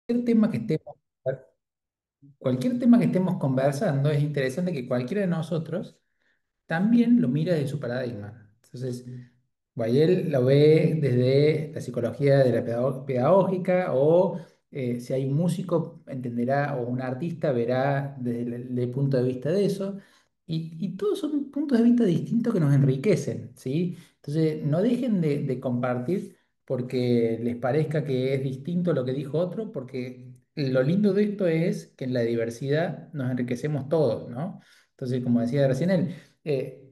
tema que estemos, cualquier tema que estemos conversando, es interesante que cualquiera de nosotros también lo mira desde su paradigma. Entonces, Bayel lo ve desde la psicología de la pedagógica o si hay un músico entenderá o un artista verá desde el punto de vista de eso. Y todos son puntos de vista distintos que nos enriquecen, ¿sí? Entonces, no dejen de compartir porque les parezca que es distinto lo que dijo otro, porque lo lindo de esto es que en la diversidad nos enriquecemos todos, ¿no? Entonces, como decía recién él,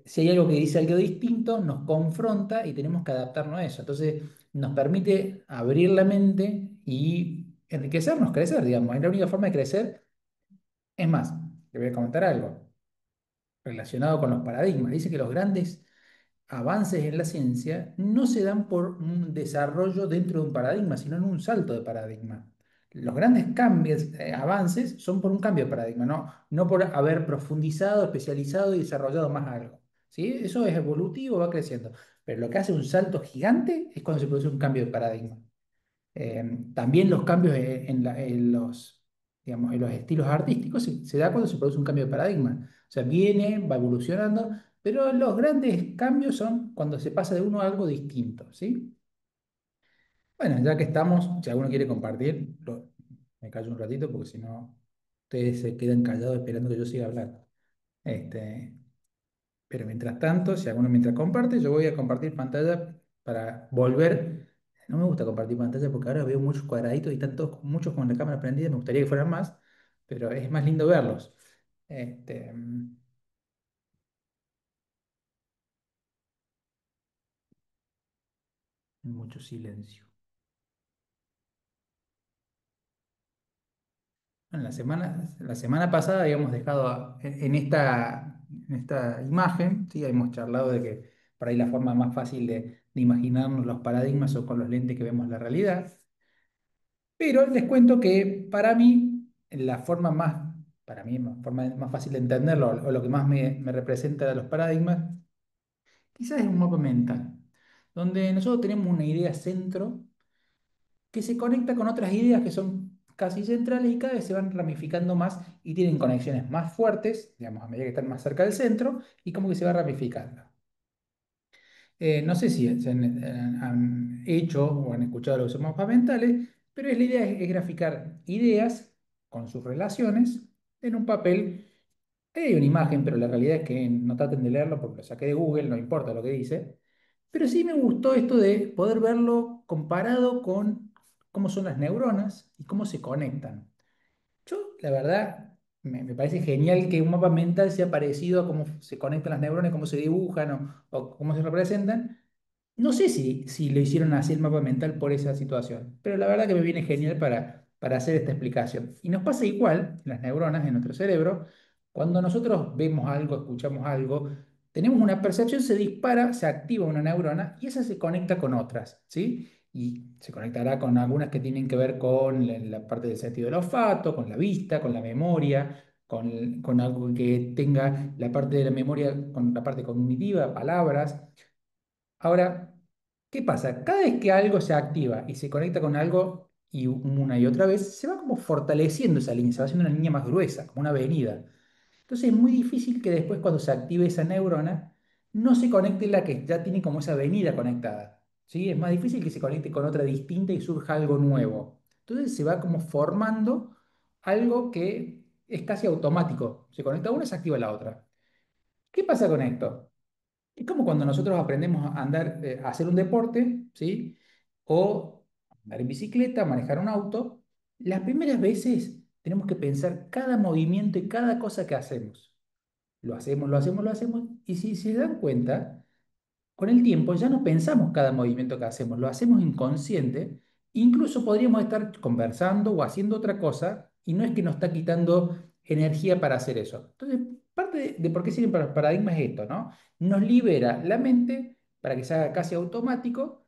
si hay algo que dice algo distinto, nos confronta y tenemos que adaptarnos a eso. Entonces, nos permite abrir la mente y enriquecernos, crecer, digamos. Es la única forma de crecer. Es más, le voy a comentar algo relacionado con los paradigmas. Dice que los grandes avances en la ciencia no se dan por un desarrollo dentro de un paradigma, sino en un salto de paradigma. Los grandes cambios, avances son por un cambio de paradigma, no por haber profundizado, especializado y desarrollado más algo. ¿Sí? Eso es evolutivo, va creciendo. Pero lo que hace un salto gigante es cuando se produce un cambio de paradigma. También los cambios en los, digamos, en los estilos artísticos se da cuando se produce un cambio de paradigma. O sea, viene, va evolucionando, pero los grandes cambios son cuando se pasa de uno a algo distinto, ¿sí? Bueno, ya que estamos, si alguno quiere compartir, me callo un ratito porque si no, ustedes se quedan callados esperando que yo siga hablando. Este, pero mientras tanto, si alguno mientras comparte, yo voy a compartir pantalla para volver. No me gusta compartir pantalla porque ahora veo muchos cuadraditos y están todos, muchos con la cámara prendida. Me gustaría que fueran más, pero es más lindo verlos. Este, mucho silencio. Bueno, la semana pasada habíamos dejado en esta imagen, ¿sí? Habíamos charlado de que por ahí la forma más fácil de imaginarnos los paradigmas son con los lentes que vemos la realidad. Pero les cuento que para mí, la forma más, para mí, forma más fácil de entenderlo, o lo que más me representa de los paradigmas, quizás es un mapa mental, donde nosotros tenemos una idea centro que se conecta con otras ideas que son casi centrales y cada vez se van ramificando más y tienen conexiones más fuertes, digamos, a medida que están más cerca del centro, y como que se va ramificando. No sé si han hecho o han escuchado los mapas mentales, pero la idea es graficar ideas con sus relaciones en un papel. Hay una imagen, pero la realidad es que no traten de leerlo porque lo saqué de Google, no importa lo que dice. Pero sí me gustó esto de poder verlo comparado con cómo son las neuronas y cómo se conectan. Yo, la verdad, me parece genial que un mapa mental sea parecido a cómo se conectan las neuronas, cómo se dibujan o cómo se representan. No sé si lo hicieron así el mapa mental por esa situación, pero la verdad que me viene genial para hacer esta explicación. Y nos pasa igual en las neuronas, en nuestro cerebro, cuando nosotros vemos algo, escuchamos algo, tenemos una percepción, se dispara, se activa una neurona y esa se conecta con otras, ¿sí? Y se conectará con algunas que tienen que ver con la parte del sentido del olfato, con la vista, con la memoria, con algo que tenga la parte de la memoria, con la parte cognitiva, palabras. Ahora, ¿qué pasa? Cada vez que algo se activa y se conecta con algo y una y otra vez, se va como fortaleciendo esa línea, se va haciendo una línea más gruesa, como una avenida. Entonces es muy difícil que después cuando se active esa neurona no se conecte la que ya tiene como esa avenida conectada. ¿Sí? Es más difícil que se conecte con otra distinta y surja algo nuevo. Entonces se va como formando algo que es casi automático. Se conecta una y se activa la otra. ¿Qué pasa con esto? Es como cuando nosotros aprendemos a andar, a hacer un deporte, ¿sí? O andar en bicicleta, manejar un auto. Las primeras veces tenemos que pensar cada movimiento y cada cosa que hacemos. Lo hacemos, lo hacemos, lo hacemos. Y si se dan cuenta, con el tiempo ya no pensamos cada movimiento que hacemos, lo hacemos inconsciente. Incluso podríamos estar conversando o haciendo otra cosa y no es que nos está quitando energía para hacer eso. Entonces, parte de por qué sirven para los paradigmas es esto, ¿no? Nos libera la mente para que se haga casi automático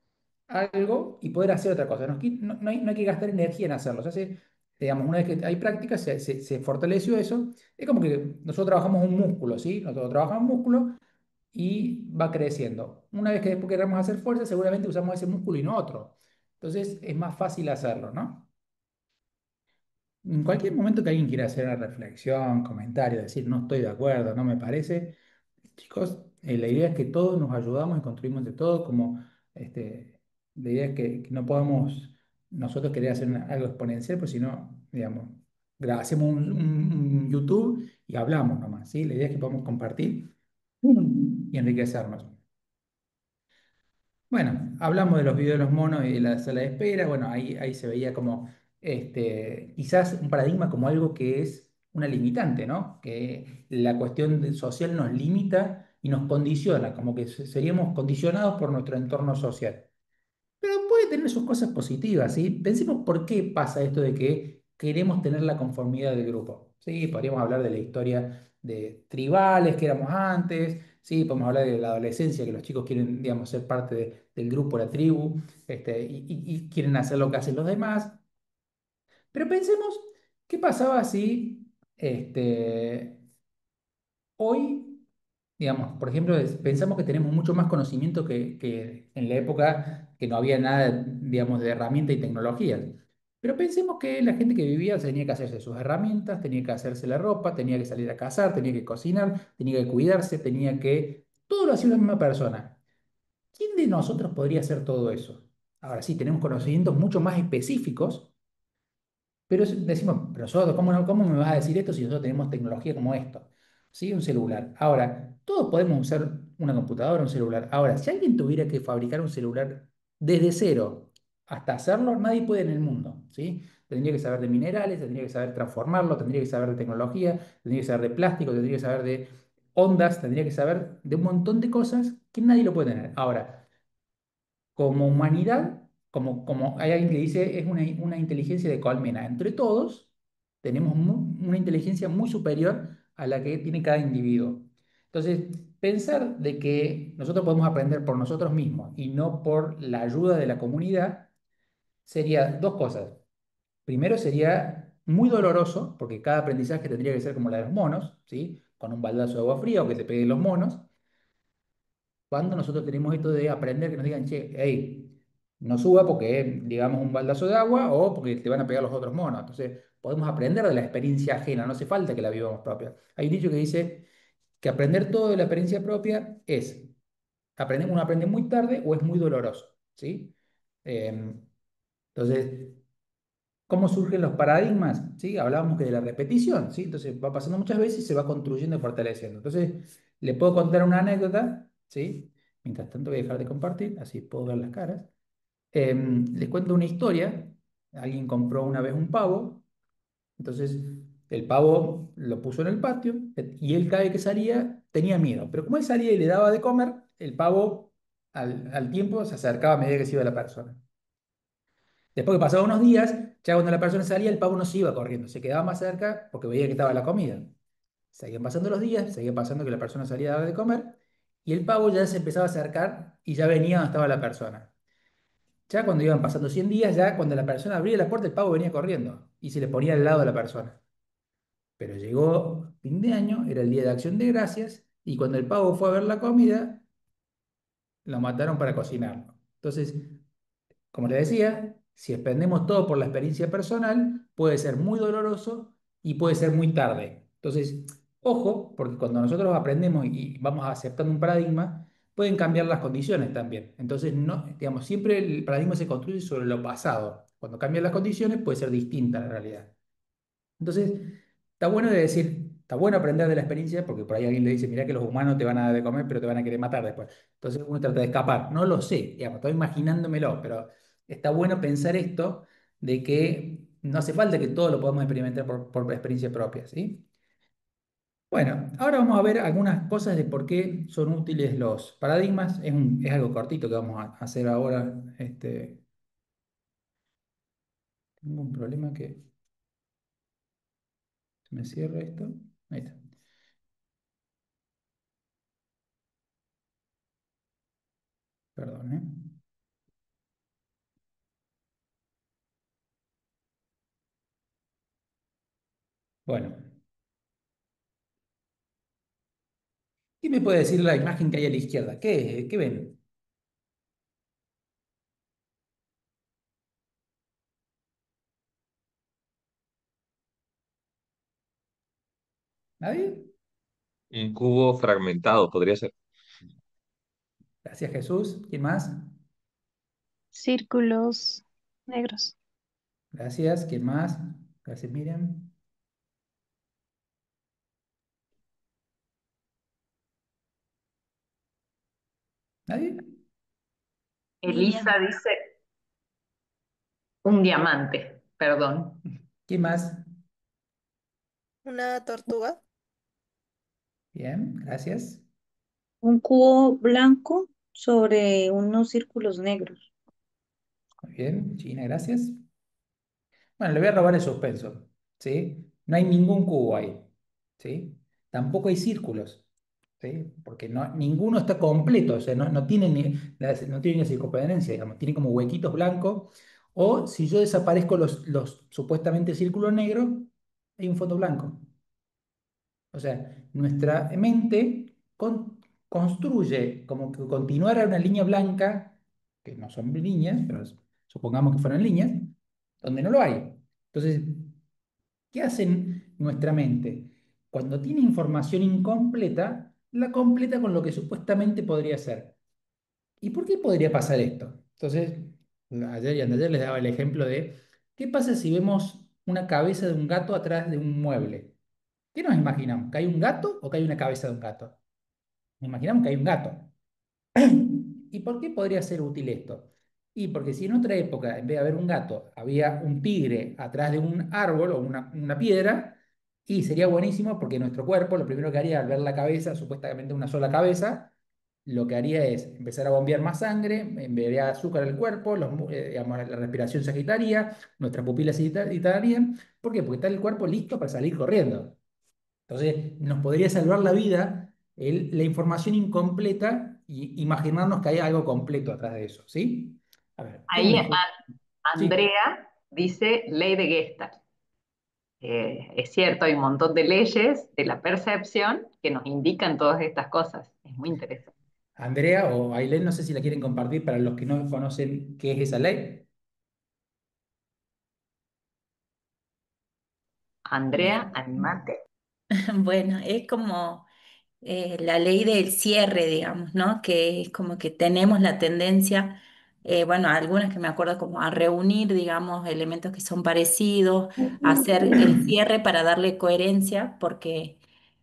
algo y poder hacer otra cosa. No hay que gastar energía en hacerlo. Se hace, digamos, una vez que hay práctica, se fortaleció eso. Es como que nosotros trabajamos un músculo, ¿sí? Nosotros trabajamos un músculo y va creciendo. Una vez que después queramos hacer fuerza, seguramente usamos ese músculo y no otro. Entonces es más fácil hacerlo, ¿no? en cualquier momento que alguien quiera hacer una reflexión, comentario, decir no estoy de acuerdo, no me parece, chicos, la idea es que todos nos ayudamos y construimos de todo, como la idea es que no podamos nosotros querer hacer algo exponencial, pues si no, digamos, hacemos un YouTube y hablamos nomás, ¿sí? La idea es que podamos compartir y enriquecernos. Bueno, hablamos de los videos de los monos y de la sala de espera. Bueno, ahí se veía como quizás un paradigma como algo que es una limitante, ¿no? Que la cuestión social nos limita y nos condiciona, como que seríamos condicionados por nuestro entorno social. Pero puede tener sus cosas positivas, ¿sí? Pensemos por qué pasa esto de que queremos tener la conformidad del grupo. Sí, podríamos hablar de la historia de tribales que éramos antes, sí, podemos hablar de la adolescencia, que los chicos quieren, digamos, ser parte del grupo, la tribu, y quieren hacer lo que hacen los demás. Pero pensemos, ¿qué pasaba si hoy digamos, por ejemplo, pensamos que tenemos mucho más conocimiento que en la época que no había nada, digamos, de herramientas y tecnologías? Pero pensemos que la gente que vivía tenía que hacerse sus herramientas, tenía que hacerse la ropa, tenía que salir a cazar, tenía que cocinar, tenía que cuidarse, tenía que... Todo lo hacía una misma persona. ¿Quién de nosotros podría hacer todo eso? Ahora sí, tenemos conocimientos mucho más específicos, pero decimos, pero nosotros, ¿cómo me vas a decir esto si nosotros tenemos tecnología como esto? ¿Sí? Un celular. Ahora, todos podemos usar una computadora, un celular. Ahora, si alguien tuviera que fabricar un celular desde cero hasta hacerlo, nadie puede en el mundo. ¿Sí? Tendría que saber de minerales, tendría que saber transformarlo, tendría que saber de tecnología, tendría que saber de plástico, tendría que saber de ondas, tendría que saber de un montón de cosas que nadie lo puede tener. Ahora, como humanidad, como hay alguien que dice, es una inteligencia de colmena. Entre todos tenemos una inteligencia muy superior a la que tiene cada individuo. Entonces, pensar de que nosotros podemos aprender por nosotros mismos y no por la ayuda de la comunidad sería dos cosas. Primero sería muy doloroso, porque cada aprendizaje tendría que ser como la de los monos, ¿sí? Con un baldazo de agua fría o que te peguen los monos. Cuando nosotros tenemos esto de aprender, que nos digan, che, hey, no suba porque digamos un baldazo de agua o porque te van a pegar los otros monos. Entonces, podemos aprender de la experiencia ajena, no hace falta que la vivamos propia. Hay un dicho que dice que aprender todo de la experiencia propia es, uno aprende muy tarde o es muy doloroso, ¿sí? Entonces, ¿cómo surgen los paradigmas? ¿Sí? Hablábamos que de la repetición, ¿sí? Entonces va pasando muchas veces y se va construyendo y fortaleciendo. Entonces, le puedo contar una anécdota, ¿sí? Mientras tanto voy a dejar de compartir, así puedo ver las caras. Les cuento una historia. Alguien compró una vez un pavo, entonces el pavo lo puso en el patio y él cada vez que salía tenía miedo. Pero como él salía y le daba de comer, el pavo al tiempo se acercaba a medida que se iba la persona. Después que pasaban unos días, ya cuando la persona salía, el pavo no se iba corriendo, se quedaba más cerca porque veía que estaba la comida. Seguían pasando los días, seguía pasando que la persona salía a dar de comer, y el pavo ya se empezaba a acercar y ya venía donde estaba la persona. Ya cuando iban pasando 100 días, ya cuando la persona abría la puerta, el pavo venía corriendo y se le ponía al lado de la persona. Pero llegó fin de año, era el día de Acción de Gracias, y cuando el pavo fue a ver la comida, lo mataron para cocinarlo. Entonces, como le decía, si aprendemos todo por la experiencia personal, puede ser muy doloroso y puede ser muy tarde. Entonces, ojo, porque cuando nosotros aprendemos y vamos aceptando un paradigma, pueden cambiar las condiciones también. Entonces, no, digamos, siempre el paradigma se construye sobre lo pasado. Cuando cambian las condiciones, puede ser distinta la realidad. Entonces, está bueno de decir, está bueno aprender de la experiencia, porque por ahí alguien le dice, mira que los humanos te van a dar de comer, pero te van a querer matar después. Entonces uno trata de escapar. No lo sé, digamos, estoy imaginándomelo, pero está bueno pensar esto de que no hace falta que todo lo podamos experimentar por experiencia propia, ¿sí? Bueno, ahora vamos a ver algunas cosas de por qué son útiles los paradigmas. Es algo cortito que vamos a hacer ahora. Tengo un problema que se me cierra esto. Ahí está. Perdón, ¿eh? Bueno. ¿Qué me puede decir la imagen que hay a la izquierda? ¿Qué ven? ¿Nadie? Un cubo fragmentado, podría ser. Gracias, Jesús. ¿Quién más? Círculos negros. Gracias. ¿Quién más? Gracias, Miriam. ¿Nadie? Elisa Miriam. dice un diamante, perdón. ¿Quién más? Una tortuga. Bien, gracias. Un cubo blanco sobre unos círculos negros. Muy bien, Gina, gracias. Bueno, le voy a robar el suspenso, ¿sí? No hay ningún cubo ahí, ¿sí? Tampoco hay círculos, ¿sí? Porque no, ninguno está completo, o sea, no tiene no tiene ni circunferencia, digamos, tiene como huequitos blancos. O si yo desaparezco los supuestamente círculos negros, hay un fondo blanco. O sea, nuestra mente construye como que continuara una línea blanca, que no son líneas, pero supongamos que fueran líneas, donde no lo hay. Entonces, ¿qué hace nuestra mente? Cuando tiene información incompleta, la completa con lo que supuestamente podría ser. ¿Y por qué podría pasar esto? Entonces, ayer y anteayer les daba el ejemplo de, ¿qué pasa si vemos una cabeza de un gato atrás de un mueble? ¿Qué nos imaginamos? ¿Que hay un gato o que hay una cabeza de un gato? Nos imaginamos que hay un gato. ¿Y por qué podría ser útil esto? Y porque si en otra época, en vez de haber un gato, había un tigre atrás de un árbol o una piedra, y sería buenísimo porque nuestro cuerpo lo primero que haría al ver la cabeza, supuestamente una sola cabeza, lo que haría es empezar a bombear más sangre, enviaría azúcar al cuerpo, digamos, la respiración se agitaría, nuestras pupilas se agitarían. ¿Por qué? Porque está el cuerpo listo para salir corriendo. Entonces, nos podría salvar la vida la información incompleta y imaginarnos que hay algo completo atrás de eso, ¿sí? A ver, ¿cómo Ahí les fue? Sí, Andrea dice ley de Gestalt. Es cierto, hay un montón de leyes de la percepción que nos indican todas estas cosas. Es muy interesante. Andrea o Ailén, no sé si la quieren compartir para los que no conocen qué es esa ley. Andrea, animate. Bueno, es como la ley del cierre, digamos, ¿no? Que es como que tenemos la tendencia, bueno, algunas que me acuerdo como a reunir, digamos, elementos que son parecidos, a hacer el cierre para darle coherencia, porque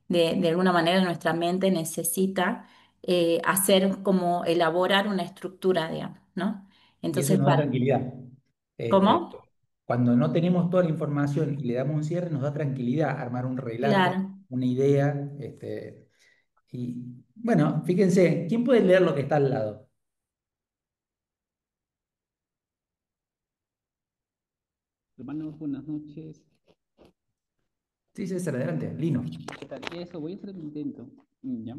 de alguna manera nuestra mente necesita hacer como elaborar una estructura, digamos, ¿no? Y eso Entonces, nos da tranquilidad. ¿cómo? Cuando no tenemos toda la información y le damos un cierre, nos da tranquilidad armar un relato, Claro. una idea. Y bueno, fíjense, ¿quién puede leer lo que está al lado? Hermanos, buenas noches. Sí, César, adelante, Lino. ¿Qué tal? Eso, voy a hacer el intento. ¿Ya?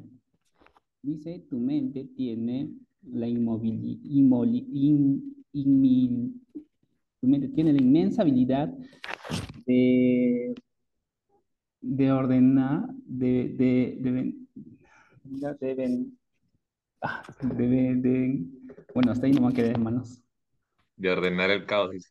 Dice, tu mente tiene la tu mente tiene la inmensa habilidad de, de ordenar, de, ven- bueno, hasta ahí no me quedé, hermanos. De ordenar el caos, dice.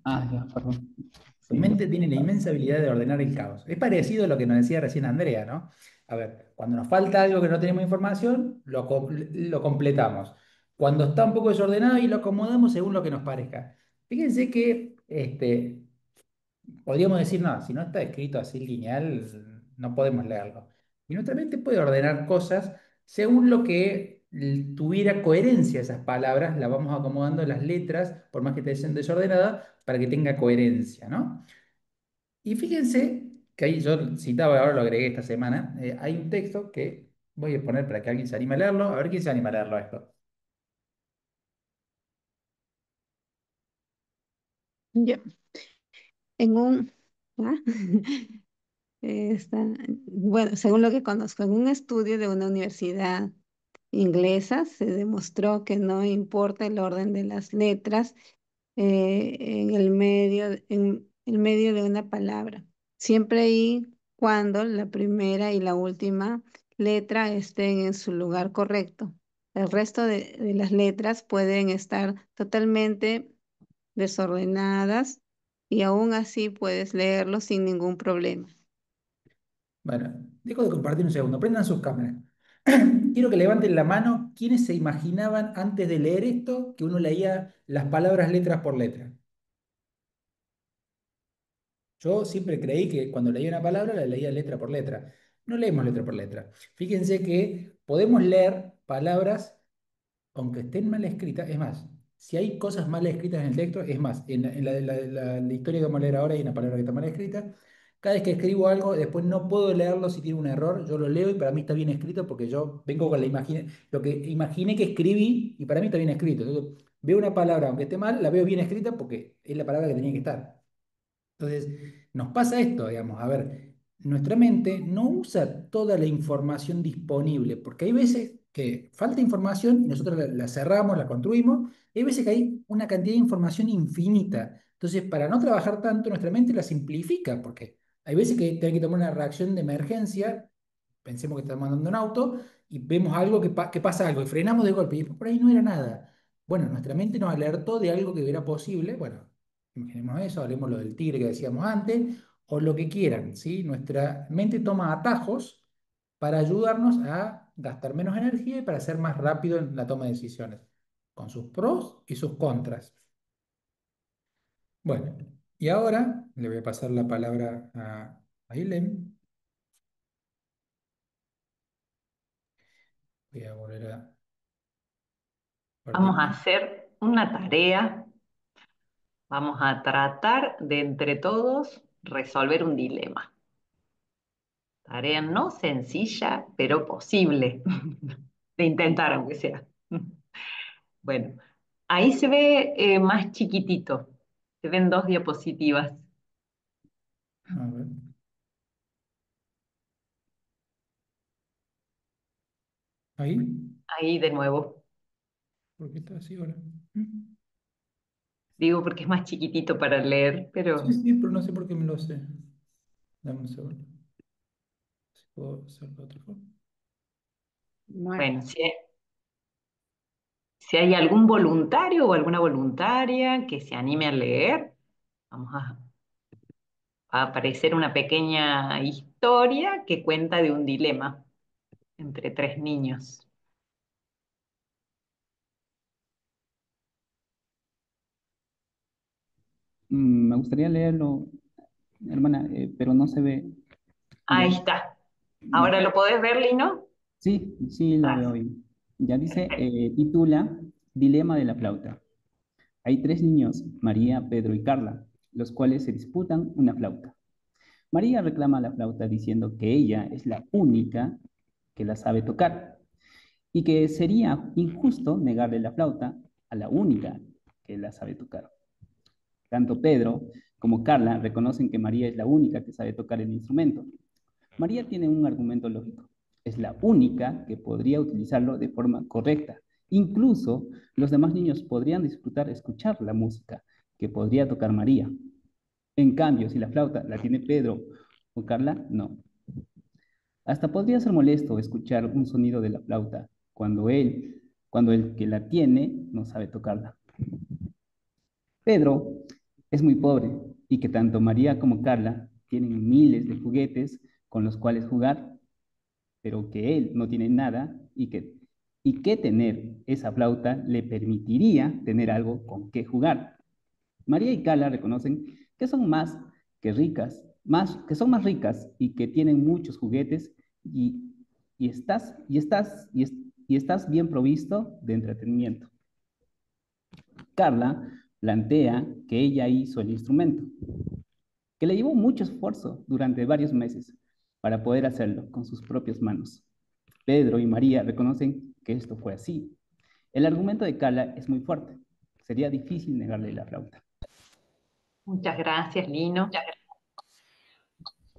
Ah, ya, perdón. Tu Sí. mente tiene la inmensa habilidad de ordenar el caos. Es parecido a lo que nos decía recién Andrea, ¿no? A ver, cuando nos falta algo que no tenemos información, lo completamos. Cuando está un poco desordenado y lo acomodamos según lo que nos parezca. Fíjense que podríamos decir, no, si no está escrito así lineal, no podemos leerlo. Y nuestra mente puede ordenar cosas según lo que tuviera coherencia esas palabras, las vamos acomodando las letras, por más que estén desordenadas, para que tenga coherencia, ¿no? Y fíjense que ahí yo citaba, ahora lo agregué esta semana, hay un texto que voy a poner para que alguien se anime a leerlo, a ver quién se anima a leerlo esto. Yo, en un, ¿ah? Bueno, según lo que conozco, en un estudio de una universidad inglesa se demostró que no importa el orden de las letras en el medio de una palabra, siempre y cuando la primera y la última letra estén en su lugar correcto. El resto de las letras pueden estar totalmente desordenadas y aún así puedes leerlo sin ningún problema. Bueno, dejo de compartir un segundo. Prendan sus cámaras. Quiero que levanten la mano quienes se imaginaban antes de leer esto que uno leía las palabras letras por letra. Yo siempre creí que cuando leía una palabra la leía letra por letra. No leemos letra por letra. Fíjense que podemos leer palabras aunque estén mal escritas. Es más, si hay cosas mal escritas en el texto, es más, en la historia que vamos a leer ahora hay una palabra que está mal escrita. Cada vez que escribo algo, después no puedo leerlo si tiene un error. Yo lo leo y para mí está bien escrito porque yo vengo con lo que imaginé que escribí y para mí está bien escrito. Entonces, veo una palabra, aunque esté mal, la veo bien escrita porque es la palabra que tenía que estar. Entonces, nos pasa esto, digamos, a ver, nuestra mente no usa toda la información disponible, porque hay veces que falta información y nosotros la cerramos, la construimos, y hay veces que hay una cantidad de información infinita. Entonces, para no trabajar tanto, nuestra mente la simplifica, porque hay veces que tiene que tomar una reacción de emergencia. Pensemos que estamos andando en auto y vemos algo que pasa algo y frenamos de golpe y después por ahí no era nada. Bueno, nuestra mente nos alertó de algo que era posible. Bueno, imaginemos eso, hablemos lo del tigre que decíamos antes, o lo que quieran, ¿sí? Nuestra mente toma atajos para ayudarnos a gastar menos energía y para ser más rápido en la toma de decisiones, con sus pros y sus contras. Bueno, y ahora le voy a pasar la palabra a Ilem. Voy a volver a Vamos a compartir. hacer una tarea, vamos a tratar de entre todos resolver un dilema. Tarea no sencilla, pero posible de intentar, aunque sea. Bueno, ahí se ve más chiquitito, se ven dos diapositivas. A ver, ahí, Ahí de nuevo, ¿por qué está así ahora? ¿Mm? digo porque es más chiquitito para leer, Sí, pero sí, pero no sé por qué me lo sé. Dame un segundo. Si puedo hacerlo de otra forma. Bueno, bueno, si hay algún voluntario o alguna voluntaria que se anime a leer, vamos a aparecer una pequeña historia que cuenta de un dilema entre tres niños. Me gustaría leerlo, hermana, pero no se ve. Ahí Ya, está. ya. ¿Ahora lo podés ver, Lino? Sí, sí, lo veo Gracias. bien. Ya dice, Perfecto. titula Dilema de la flauta. Hay tres niños, María, Pedro y Carla, los cuales se disputan una flauta. María reclama la flauta diciendo que ella es la única que la sabe tocar y que sería injusto negarle la flauta a la única que la sabe tocar. Tanto Pedro como Carla reconocen que María es la única que sabe tocar el instrumento. María tiene un argumento lógico. Es la única que podría utilizarlo de forma correcta. Incluso los demás niños podrían disfrutar escuchar la música que podría tocar María. En cambio, si la flauta la tiene Pedro o Carla, no. Hasta podría ser molesto escuchar un sonido de la flauta cuando el que la tiene no sabe tocarla. Pedro es muy pobre y que tanto María como Carla tienen miles de juguetes con los cuales jugar, pero que él no tiene nada y que tener esa flauta le permitiría tener algo con qué jugar. María y Carla reconocen que son más que ricas, que son más ricas y que tienen muchos juguetes y, y estás bien provisto de entretenimiento. Carla plantea que ella hizo el instrumento, que le llevó mucho esfuerzo durante varios meses para poder hacerlo con sus propias manos. Pedro y María reconocen que esto fue así. El argumento de Carla es muy fuerte. Sería difícil negarle la flauta. Muchas gracias, Lino.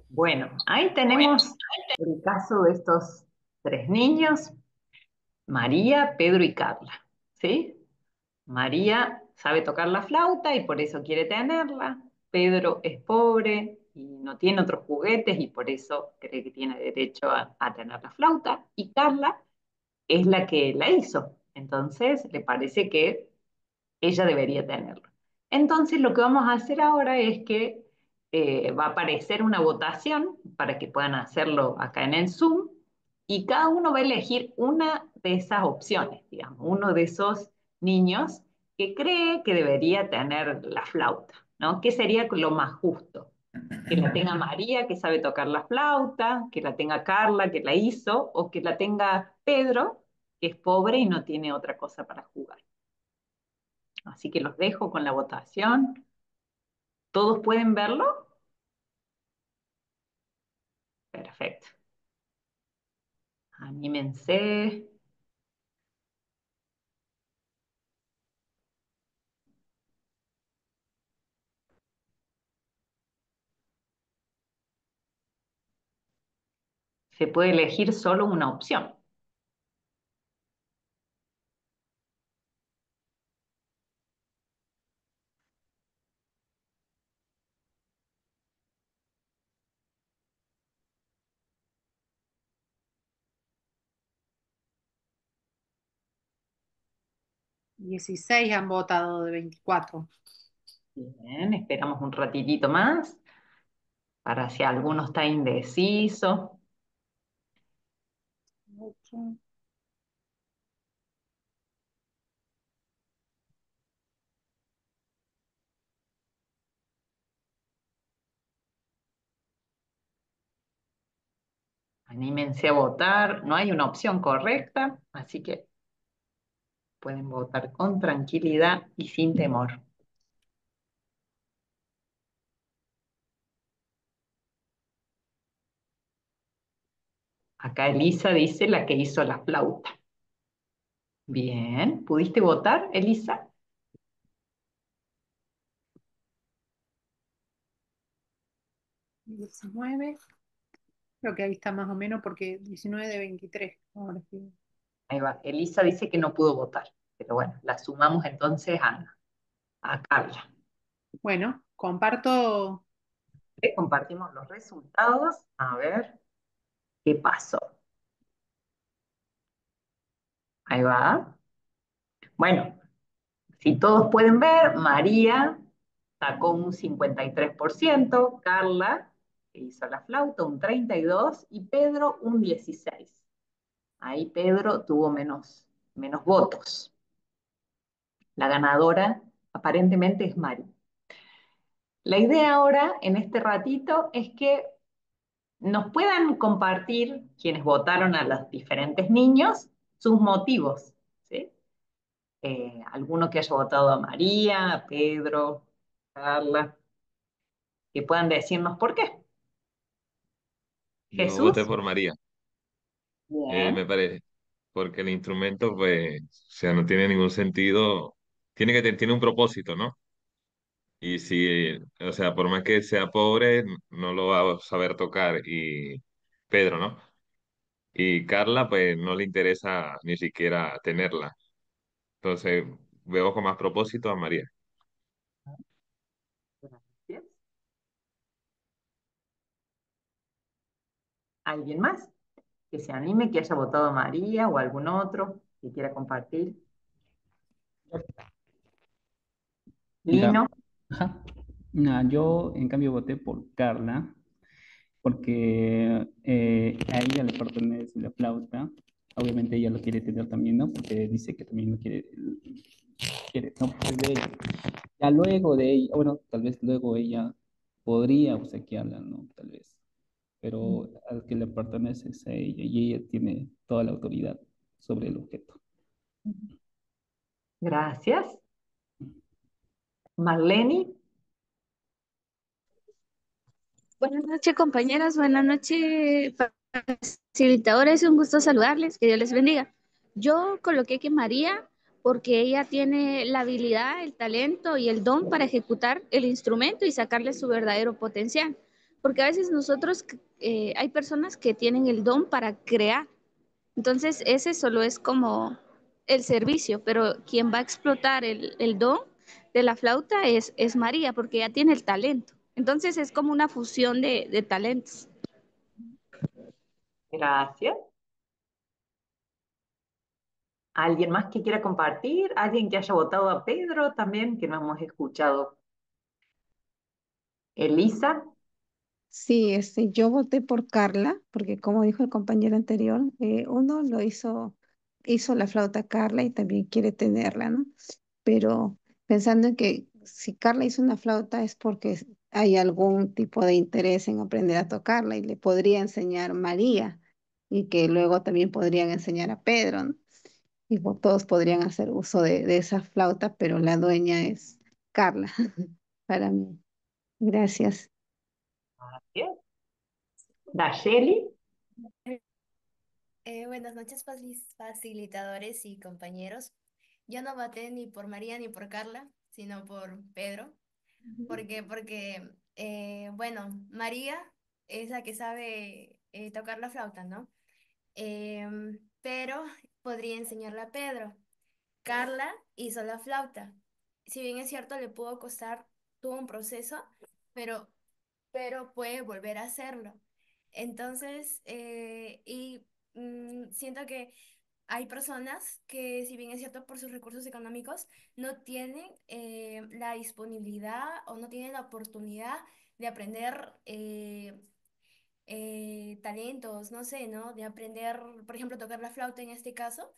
Bueno, ahí tenemos el caso de estos tres niños, María, Pedro y Carla. ¿Sí? María sabe tocar la flauta y por eso quiere tenerla. Pedro es pobre y no tiene otros juguetes y por eso cree que tiene derecho a tener la flauta. Y Carla es la que la hizo. Entonces le parece que ella debería tenerlo. Entonces lo que vamos a hacer ahora es que va a aparecer una votación para que puedan hacerlo acá en el Zoom y cada uno va a elegir una de esas opciones, digamos, uno de esos niños que cree que debería tener la flauta, ¿no? ¿Qué sería lo más justo? Que la tenga María, que sabe tocar la flauta, que la tenga Carla, que la hizo, o que la tenga Pedro, que es pobre y no tiene otra cosa para jugar. Así que los dejo con la votación. ¿Todos pueden verlo? Perfecto. Anímense. Se puede elegir solo una opción. Dieciséis han votado de 24. Bien, esperamos un ratitito más para si alguno está indeciso. Ocho. Anímense a votar. No hay una opción correcta, así que pueden votar con tranquilidad y sin temor. Acá Elisa dice la que hizo la flauta. Bien, ¿pudiste votar, Elisa? 19. Creo que ahí está más o menos porque 19 de 23. Ahora sí. Ahí va. Elisa dice que no pudo votar, pero bueno, la sumamos entonces a Carla. Bueno, comparto. Compartimos los resultados. A ver qué pasó. Ahí va. Bueno, si todos pueden ver, María sacó un 53%, Carla, que hizo la flauta, un 32%, y Pedro un 16%. Ahí Pedro tuvo menos votos. La ganadora aparentemente es María. La idea ahora, en este ratito, es que nos puedan compartir, quienes votaron a los diferentes niños, sus motivos, ¿sí? Alguno que haya votado a María, a Pedro, a Carla, que puedan decirnos por qué. Yo voté Jesús, por María, bien, me parece, porque el instrumento, pues, o sea, no tiene ningún sentido, tiene un propósito, ¿no? Y si, o sea, por más que sea pobre, no lo va a saber tocar. Y Pedro, ¿no? Y Carla, pues, no le interesa ni siquiera tenerla. Entonces, veo con más propósito a María. gracias. ¿Alguien más que se anime, que haya votado a María o algún otro que quiera compartir? Mira, Lino, ajá. Yo en cambio voté por Carla, porque a ella le pertenece la flauta. Obviamente ella lo quiere tener también, ¿no? Porque dice que también lo quiere, no, pues es de ella. Ya luego de ella, bueno, tal vez luego ella podría obsequiarla, ¿no? Tal vez, pero al que le pertenece es a ella y ella tiene toda la autoridad sobre el objeto. gracias. Marlene, Buenas noches, compañeras. Buenas noches, facilitadores. Un gusto saludarles. Que Dios les bendiga. Yo coloqué que María, porque ella tiene la habilidad, el talento y el don para ejecutar el instrumento y sacarle su verdadero potencial. Porque a veces nosotros, hay personas que tienen el don para crear. Entonces, ese solo es como el servicio, pero quien va a explotar el don de la flauta es María, porque ella tiene el talento. Entonces, es como una fusión de talentos. gracias. ¿Alguien más que quiera compartir? ¿Alguien que haya votado a Pedro también, que no hemos escuchado? Elisa, Sí, yo voté por Carla, porque como dijo el compañero anterior, uno hizo la flauta Carla y también quiere tenerla, ¿no? Pero pensando en que si Carla hizo una flauta es porque hay algún tipo de interés en aprender a tocarla y le podría enseñar María y que luego también podrían enseñar a Pedro, ¿no? Y todos podrían hacer uso de esa flauta, pero la dueña es Carla, para mí. Gracias. así es. Dayeli, Buenas noches, facilitadores y compañeros. Yo no voté ni por María ni por Carla, sino por Pedro. ¿Por qué? Porque, bueno, María es la que sabe tocar la flauta, ¿no? Pero podría enseñarle a Pedro. Carla hizo la flauta. Si bien es cierto, le pudo costar, tuvo un proceso, pero, pero puede volver a hacerlo. Entonces, siento que hay personas que, si bien es cierto, por sus recursos económicos, no tienen la disponibilidad o no tienen la oportunidad de aprender talentos, no sé, ¿no? De aprender, por ejemplo, tocar la flauta en este caso,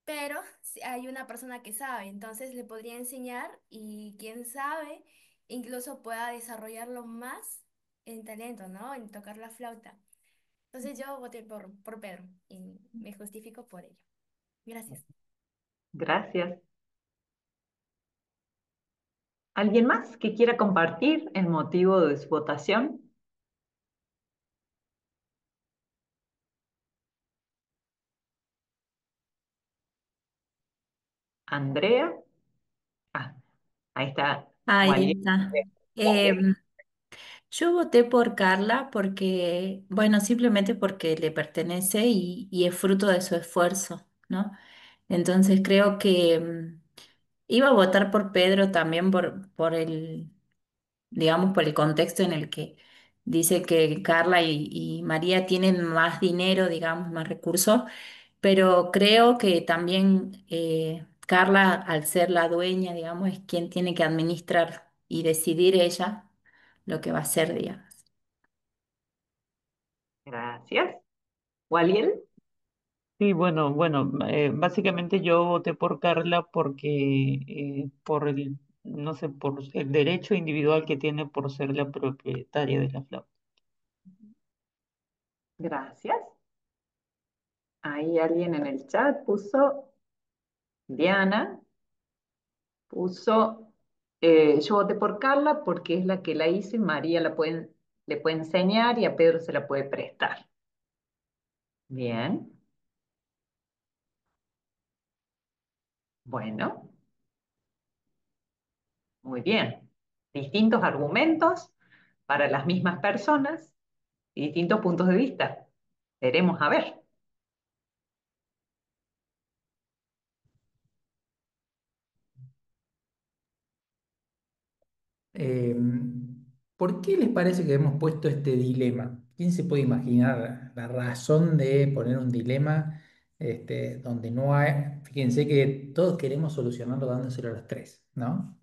pero si hay una persona que sabe, entonces le podría enseñar y quién sabe, incluso pueda desarrollarlo más en talento, ¿no? En tocar la flauta. Entonces yo voté por Pedro y me justifico por ello. Gracias. gracias. ¿Alguien más que quiera compartir el motivo de su votación? Andrea. Ah, ahí está. Ahí Wally. está. Em, yo voté por Carla porque, bueno, simplemente porque le pertenece y es fruto de su esfuerzo, ¿no? Entonces creo que iba a votar por Pedro también por el, digamos, por el contexto en el que dice que Carla y María tienen más dinero, digamos, más recursos, pero creo que también Carla, al ser la dueña, digamos, es quien tiene que administrar y decidir ella lo que va a hacer, digamos. Gracias. Waliel. Sí, bueno, básicamente yo voté por Carla porque por el, no sé, por el derecho individual que tiene por ser la propietaria de la flauta. Gracias. Ahí alguien en el chat puso, Diana, puso, yo voté por Carla porque es la que la hizo y María le puede enseñar y a Pedro se la puede prestar. Bien, bueno, muy bien. Distintos argumentos para las mismas personas y distintos puntos de vista. Veremos a ver. Eh, ¿Por qué les parece que hemos puesto este dilema? ¿Quién se puede imaginar la razón de poner un dilema donde no hay? Fíjense que todos queremos solucionarlo dándoselo a los tres, ¿no?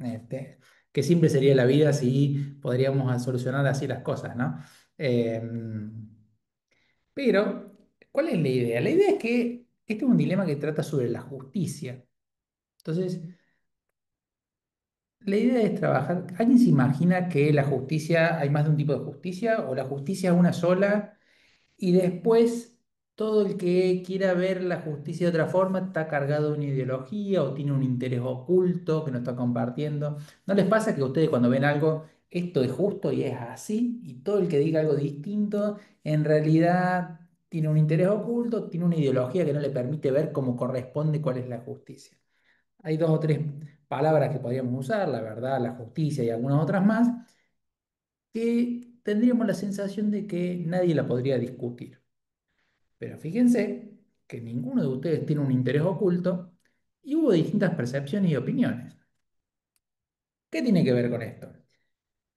Que simple sería la vida si podríamos solucionar así las cosas, ¿no? Eh, pero, ¿cuál es la idea? La idea es que este es un dilema que trata sobre la justicia. Entonces, la idea es trabajar. ¿Alguien se imagina que la justicia, hay más de un tipo de justicia o la justicia es una sola y después todo el que quiera ver la justicia de otra forma está cargado de una ideología o tiene un interés oculto que no está compartiendo? ¿No les pasa que ustedes cuando ven algo, esto es justo y es así, y todo el que diga algo distinto en realidad tiene un interés oculto, tiene una ideología que no le permite ver cómo corresponde cuál es la justicia? Hay dos o tres palabras que podríamos usar, la verdad, la justicia y algunas otras más, que tendríamos la sensación de que nadie la podría discutir. Pero fíjense que ninguno de ustedes tiene un interés oculto y hubo distintas percepciones y opiniones. ¿Qué tiene que ver con esto?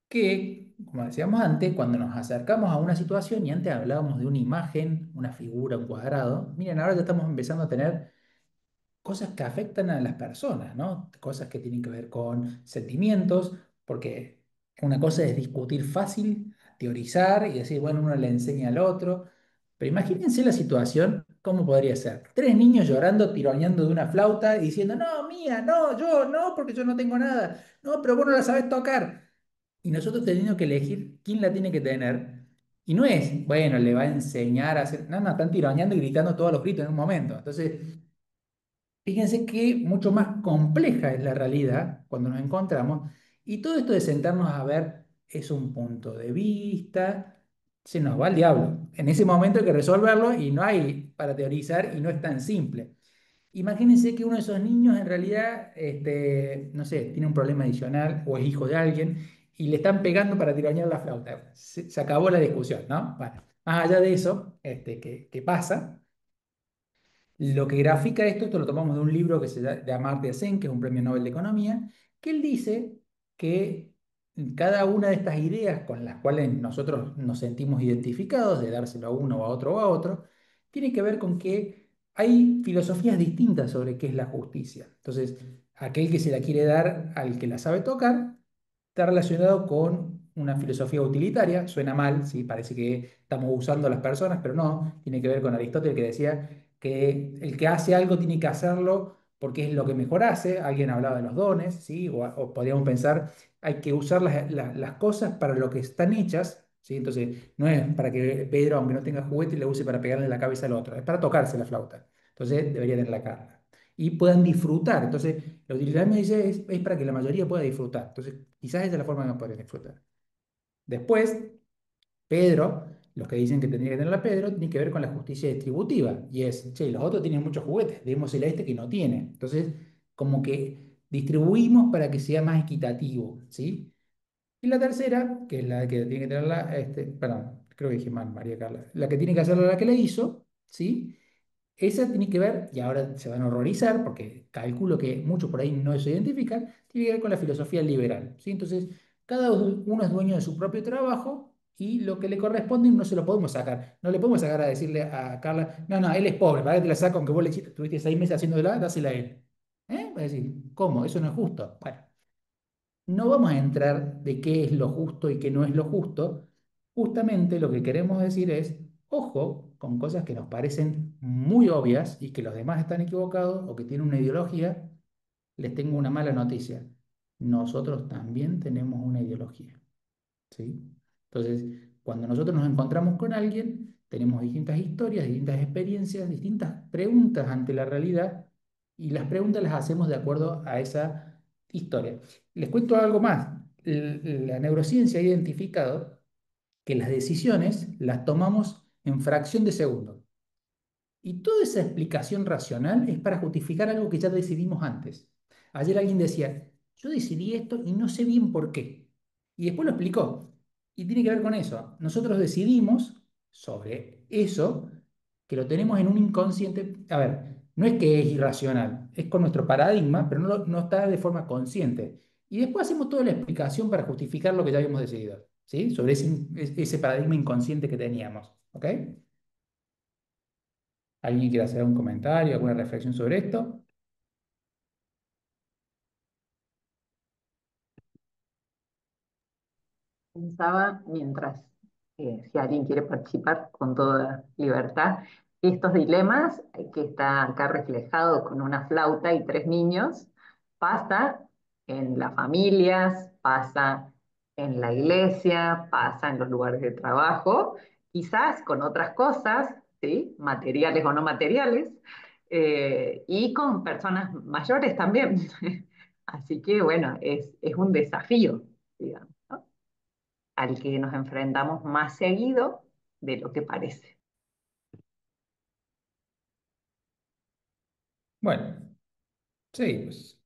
Que, como decíamos antes, cuando nos acercamos a una situación y antes hablábamos de una imagen, una figura, un cuadrado, miren, ahora ya estamos empezando a tener cosas que afectan a las personas, ¿no? Cosas que tienen que ver con sentimientos, porque una cosa es discutir fácil, teorizar y decir, bueno, uno le enseña al otro. Pero imagínense la situación, ¿cómo podría ser? Tres niños llorando, tironeando de una flauta y diciendo, no, mía, no, yo, no, porque yo no tengo nada. No, pero vos no la sabés tocar. Y nosotros teniendo que elegir quién la tiene que tener. Y no es, bueno, le va a enseñar a hacer. No, no, están tironeando y gritando todos los gritos en un momento. Entonces, fíjense que mucho más compleja es la realidad cuando nos encontramos. Y todo esto de sentarnos a ver es un punto de vista. Se nos va al diablo. En ese momento hay que resolverlo y no hay para teorizar y no es tan simple. Imagínense que uno de esos niños en realidad, no sé, tiene un problema adicional o es hijo de alguien y le están pegando para tironear la flauta. Se acabó la discusión, ¿no? Bueno, más allá de eso, ¿qué pasa? Lo que grafica esto lo tomamos de un libro que se llama de Amartya Sen, que es un premio Nobel de Economía, que él dice que cada una de estas ideas con las cuales nosotros nos sentimos identificados, de dárselo a uno o a otro o a otro, tiene que ver con que hay filosofías distintas sobre qué es la justicia. Entonces, aquel que se la quiere dar al que la sabe tocar, está relacionado con una filosofía utilitaria, suena mal, ¿sí? Parece que estamos usando a las personas, pero no, tiene que ver con Aristóteles que decía que el que hace algo tiene que hacerlo porque es lo que mejor hace, alguien hablaba de los dones, ¿sí? O podríamos pensar, hay que usar las cosas para lo que están hechas, ¿sí? Entonces, no es para que Pedro, aunque no tenga juguete, le use para pegarle en la cabeza al otro, es para tocarse la flauta. Entonces, debería tener la carga y puedan disfrutar. Entonces, la utilidad me dice es para que la mayoría pueda disfrutar. Entonces, quizás esa es la forma en que podrían disfrutar. Después, Pedro, los que dicen que tendría que tener la Pedro, tiene que ver con la justicia distributiva. Y es, che, los otros tienen muchos juguetes, démosle a este que no tiene. Entonces, como que distribuimos para que sea más equitativo, ¿sí? Y la tercera, que es la que tiene que tener perdón, creo que dije mal, María Carla, la que tiene que hacerlo la que le hizo, ¿sí? Esa tiene que ver, y ahora se van a horrorizar, porque calculo que muchos por ahí no se identifican, tiene que ver con la filosofía liberal, ¿sí? Entonces, cada uno es dueño de su propio trabajo y lo que le corresponde no se lo podemos sacar. No le podemos sacar a decirle a Carla, no, no, él es pobre, para que te la saco, aunque vos le tuviste 6 meses haciéndola, dásela a él. ¿Eh? Va a decir, ¿cómo? Eso no es justo. Bueno, no vamos a entrar de qué es lo justo y qué no es lo justo. Justamente lo que queremos decir es, ojo con cosas que nos parecen muy obvias y que los demás están equivocados o que tienen una ideología. Les tengo una mala noticia. Nosotros también tenemos una ideología. ¿Sí? Entonces, cuando nosotros nos encontramos con alguien, tenemos distintas historias, distintas experiencias, distintas preguntas ante la realidad y las preguntas las hacemos de acuerdo a esa historia. Les cuento algo más. La neurociencia ha identificado que las decisiones las tomamos en fracción de segundo. Y toda esa explicación racional es para justificar algo que ya decidimos antes. Ayer alguien decía, yo decidí esto y no sé bien por qué. Y después lo explicó. Y tiene que ver con eso. Nosotros decidimos sobre eso que lo tenemos en un inconsciente. A ver, no es que es irracional, es con nuestro paradigma, pero no está de forma consciente. Y después hacemos toda la explicación para justificar lo que ya habíamos decidido, ¿sí? Sobre ese paradigma inconsciente que teníamos. ¿Ok? ¿Alguien quiere hacer un comentario, alguna reflexión sobre esto? Pensaba mientras, si alguien quiere participar con toda libertad, estos dilemas que está acá reflejado con una flauta y tres niños, pasa en las familias, pasa en la iglesia, pasa en los lugares de trabajo, quizás con otras cosas, ¿sí? Materiales o no materiales, y con personas mayores también. Así que bueno, es un desafío, digamos, ¿no? Al que nos enfrentamos más seguido de lo que parece. Bueno, sí, pues.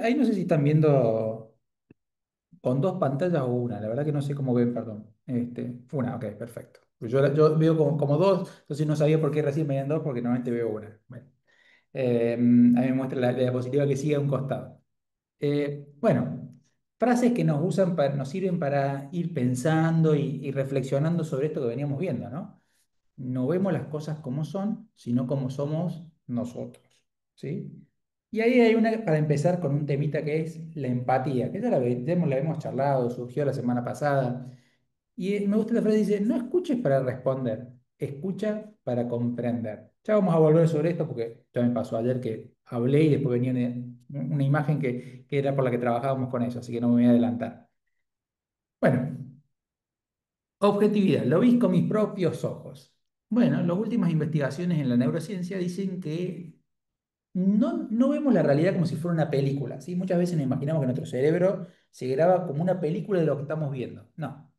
Ahí no sé si están viendo con dos pantallas o una, la verdad que no sé cómo ven, perdón. Una, ok, perfecto. Pues yo veo como dos, entonces no sabía por qué recién veían dos, porque normalmente veo una. Bueno, a mí me muestra la diapositiva que sigue a un costado. Bueno, frases que nos sirven para ir pensando y reflexionando sobre esto que veníamos viendo, ¿no? No vemos las cosas como son, sino como somos nosotros, ¿sí? Y ahí hay una, para empezar con un temita que es la empatía, que la hemos charlado, surgió la semana pasada. Y me gusta la frase, dice, no escuches para responder, escucha para comprender. Ya vamos a volver sobre esto porque ya me pasó ayer que hablé y después venía una imagen que era por la que trabajábamos con eso, así que no me voy a adelantar. Bueno, objetividad, lo vi con mis propios ojos. Bueno, las últimas investigaciones en la neurociencia dicen que no vemos la realidad como si fuera una película, ¿sí? Muchas veces nos imaginamos que nuestro cerebro se graba como una película de lo que estamos viendo. No,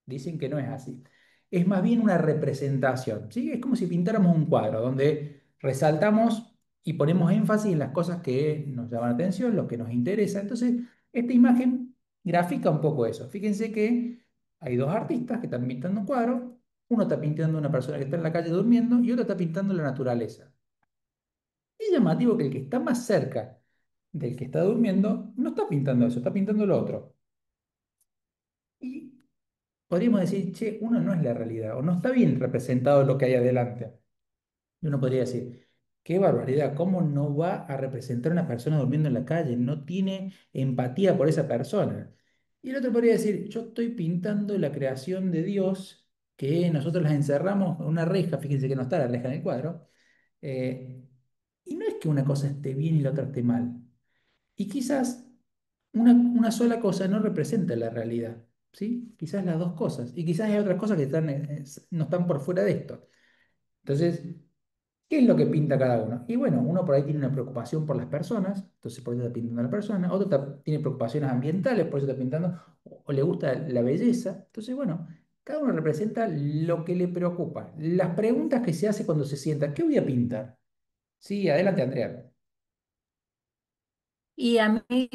dicen que no es así. Es más bien una representación, ¿sí? Es como si pintáramos un cuadro donde resaltamos y ponemos énfasis en las cosas que nos llaman la atención, lo que nos interesa. Entonces, esta imagen grafica un poco eso. Fíjense que hay dos artistas que están pintando un cuadro. Uno está pintando a una persona que está en la calle durmiendo y otro está pintando la naturaleza. Es llamativo que el que está más cerca del que está durmiendo no está pintando eso, está pintando lo otro. Y podríamos decir, che, uno no es la realidad, o no está bien representado lo que hay adelante. Y uno podría decir, qué barbaridad, ¿cómo no va a representar a una persona durmiendo en la calle? No tiene empatía por esa persona. Y el otro podría decir, yo estoy pintando la creación de Dios, que nosotros las encerramos en una reja, fíjense que no está la reja en el cuadro, eh, y no es que una cosa esté bien y la otra esté mal. Y quizás una sola cosa no representa la realidad, ¿sí? Quizás las dos cosas. Y quizás hay otras cosas que no están por fuera de esto. Entonces, ¿qué es lo que pinta cada uno? Y bueno, uno por ahí tiene una preocupación por las personas, entonces por eso está pintando a la persona. Otro tiene preocupaciones ambientales, por eso está pintando, o le gusta la belleza. Entonces, bueno, cada uno representa lo que le preocupa. Las preguntas que se hace cuando se sienta, ¿qué voy a pintar? Sí, adelante, Andrea. Y a mí,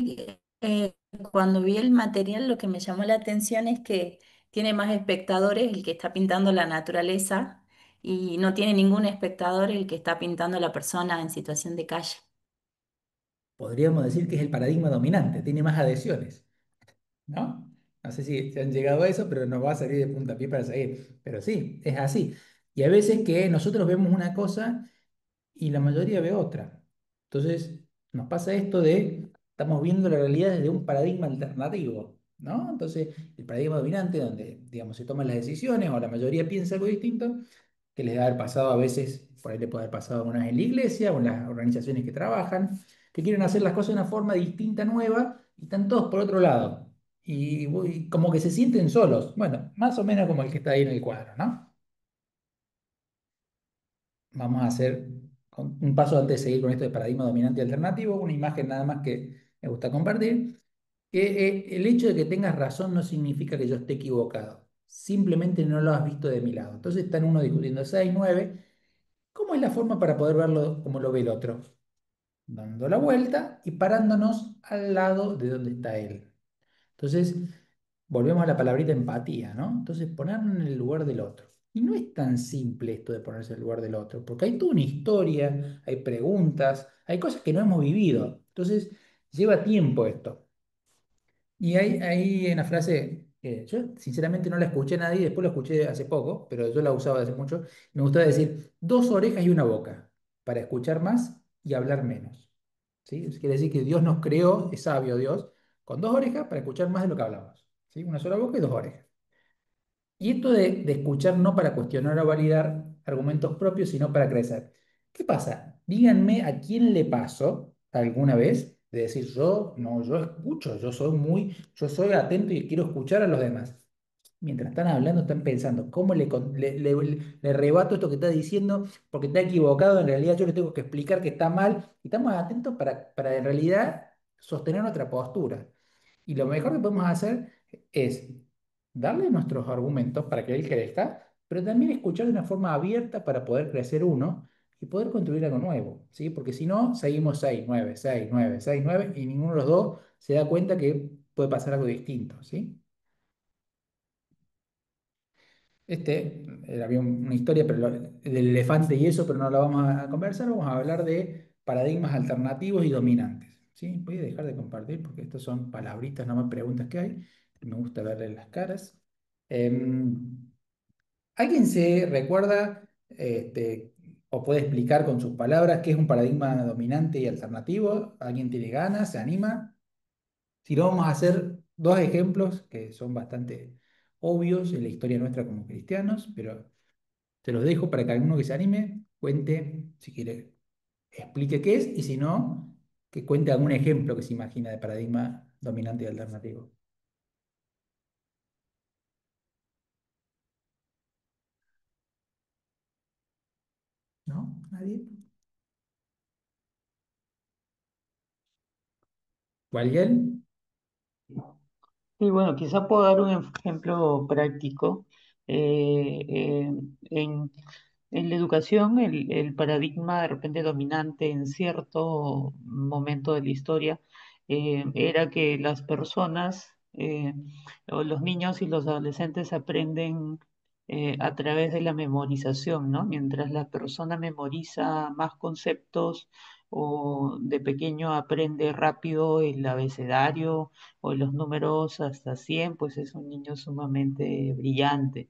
eh, cuando vi el material, lo que me llamó la atención es que tiene más espectadores el que está pintando la naturaleza y no tiene ningún espectador el que está pintando a la persona en situación de calle. Podríamos decir que es el paradigma dominante, tiene más adhesiones, ¿no? No sé si se han llegado a eso, pero nos va a salir de puntapié para seguir. Pero sí, es así. Y hay veces que nosotros vemos una cosa y la mayoría ve otra. Entonces, nos pasa esto de, estamos viendo la realidad desde un paradigma alternativo, ¿no? Entonces, el paradigma dominante, donde, digamos, se toman las decisiones o la mayoría piensa algo distinto, que les debe haber pasado a veces, por ahí le puede haber pasado alguna vez en la iglesia o en las organizaciones que trabajan, que quieren hacer las cosas de una forma distinta, nueva, y están todos por otro lado. Y como que se sienten solos. Bueno, más o menos como el que está ahí en el cuadro, ¿no? Vamos a hacer un paso antes de seguir con esto de paradigma dominante y alternativo, una imagen nada más que me gusta compartir, que el hecho de que tengas razón no significa que yo esté equivocado, simplemente no lo has visto de mi lado. Entonces están uno discutiendo 6 9. ¿Cómo es la forma para poder verlo como lo ve el otro? Dando la vuelta y parándonos al lado de donde está él. Entonces, volvemos a la palabrita empatía, ¿no? Entonces, ponernos en el lugar del otro. Y no es tan simple esto de ponerse en el lugar del otro, porque hay toda una historia, hay preguntas, hay cosas que no hemos vivido. Entonces, lleva tiempo esto. Y hay una frase que yo sinceramente no la escuché a nadie, después la escuché hace poco, pero yo la usaba hace mucho. Me gustaba decir, dos orejas y una boca, para escuchar más y hablar menos. ¿Sí? Eso quiere decir que Dios nos creó, es sabio Dios, con dos orejas para escuchar más de lo que hablamos. ¿Sí? Una sola boca y dos orejas. Y esto de escuchar no para cuestionar o validar argumentos propios, sino para crecer. ¿Qué pasa? Díganme a quién le pasó alguna vez de decir yo, no, yo escucho, yo soy atento y quiero escuchar a los demás. Mientras están hablando, están pensando, ¿cómo le rebato esto que está diciendo? Porque está equivocado, en realidad yo le tengo que explicar que está mal. Y estamos atentos para en realidad sostener nuestra postura. Y lo mejor que podemos hacer es darle nuestros argumentos para que él crezca, pero también escuchar de una forma abierta para poder crecer uno y poder construir algo nuevo, ¿sí? Porque si no, seguimos 6 9 6 9 6 9 y ninguno de los dos se da cuenta que puede pasar algo distinto, ¿sí? Había una historia pero del elefante y eso, pero no la vamos a conversar, vamos a hablar de paradigmas alternativos y dominantes, ¿sí? Voy a dejar de compartir porque estas son palabritas, no más preguntas que hay, me gusta verles las caras. Em, ¿Alguien se recuerda o puede explicar con sus palabras qué es un paradigma dominante y alternativo? ¿Alguien tiene ganas? ¿Se anima? Si no, vamos a hacer dos ejemplos que son bastante obvios en la historia nuestra como cristianos, pero te los dejo para que alguno que se anime cuente, si quiere, explique qué es, y si no, que cuente algún ejemplo que se imagina de paradigma dominante y alternativo. ¿No? ¿Nadie? ¿O alguien? Y bueno, quizá puedo dar un ejemplo práctico. Eh, eh, en, en la educación, el paradigma de repente dominante en cierto momento de la historia era que las personas, o los niños y los adolescentes aprenden a través de la memorización, ¿no? Mientras la persona memoriza más conceptos o de pequeño aprende rápido el abecedario o los números hasta 100, pues es un niño sumamente brillante,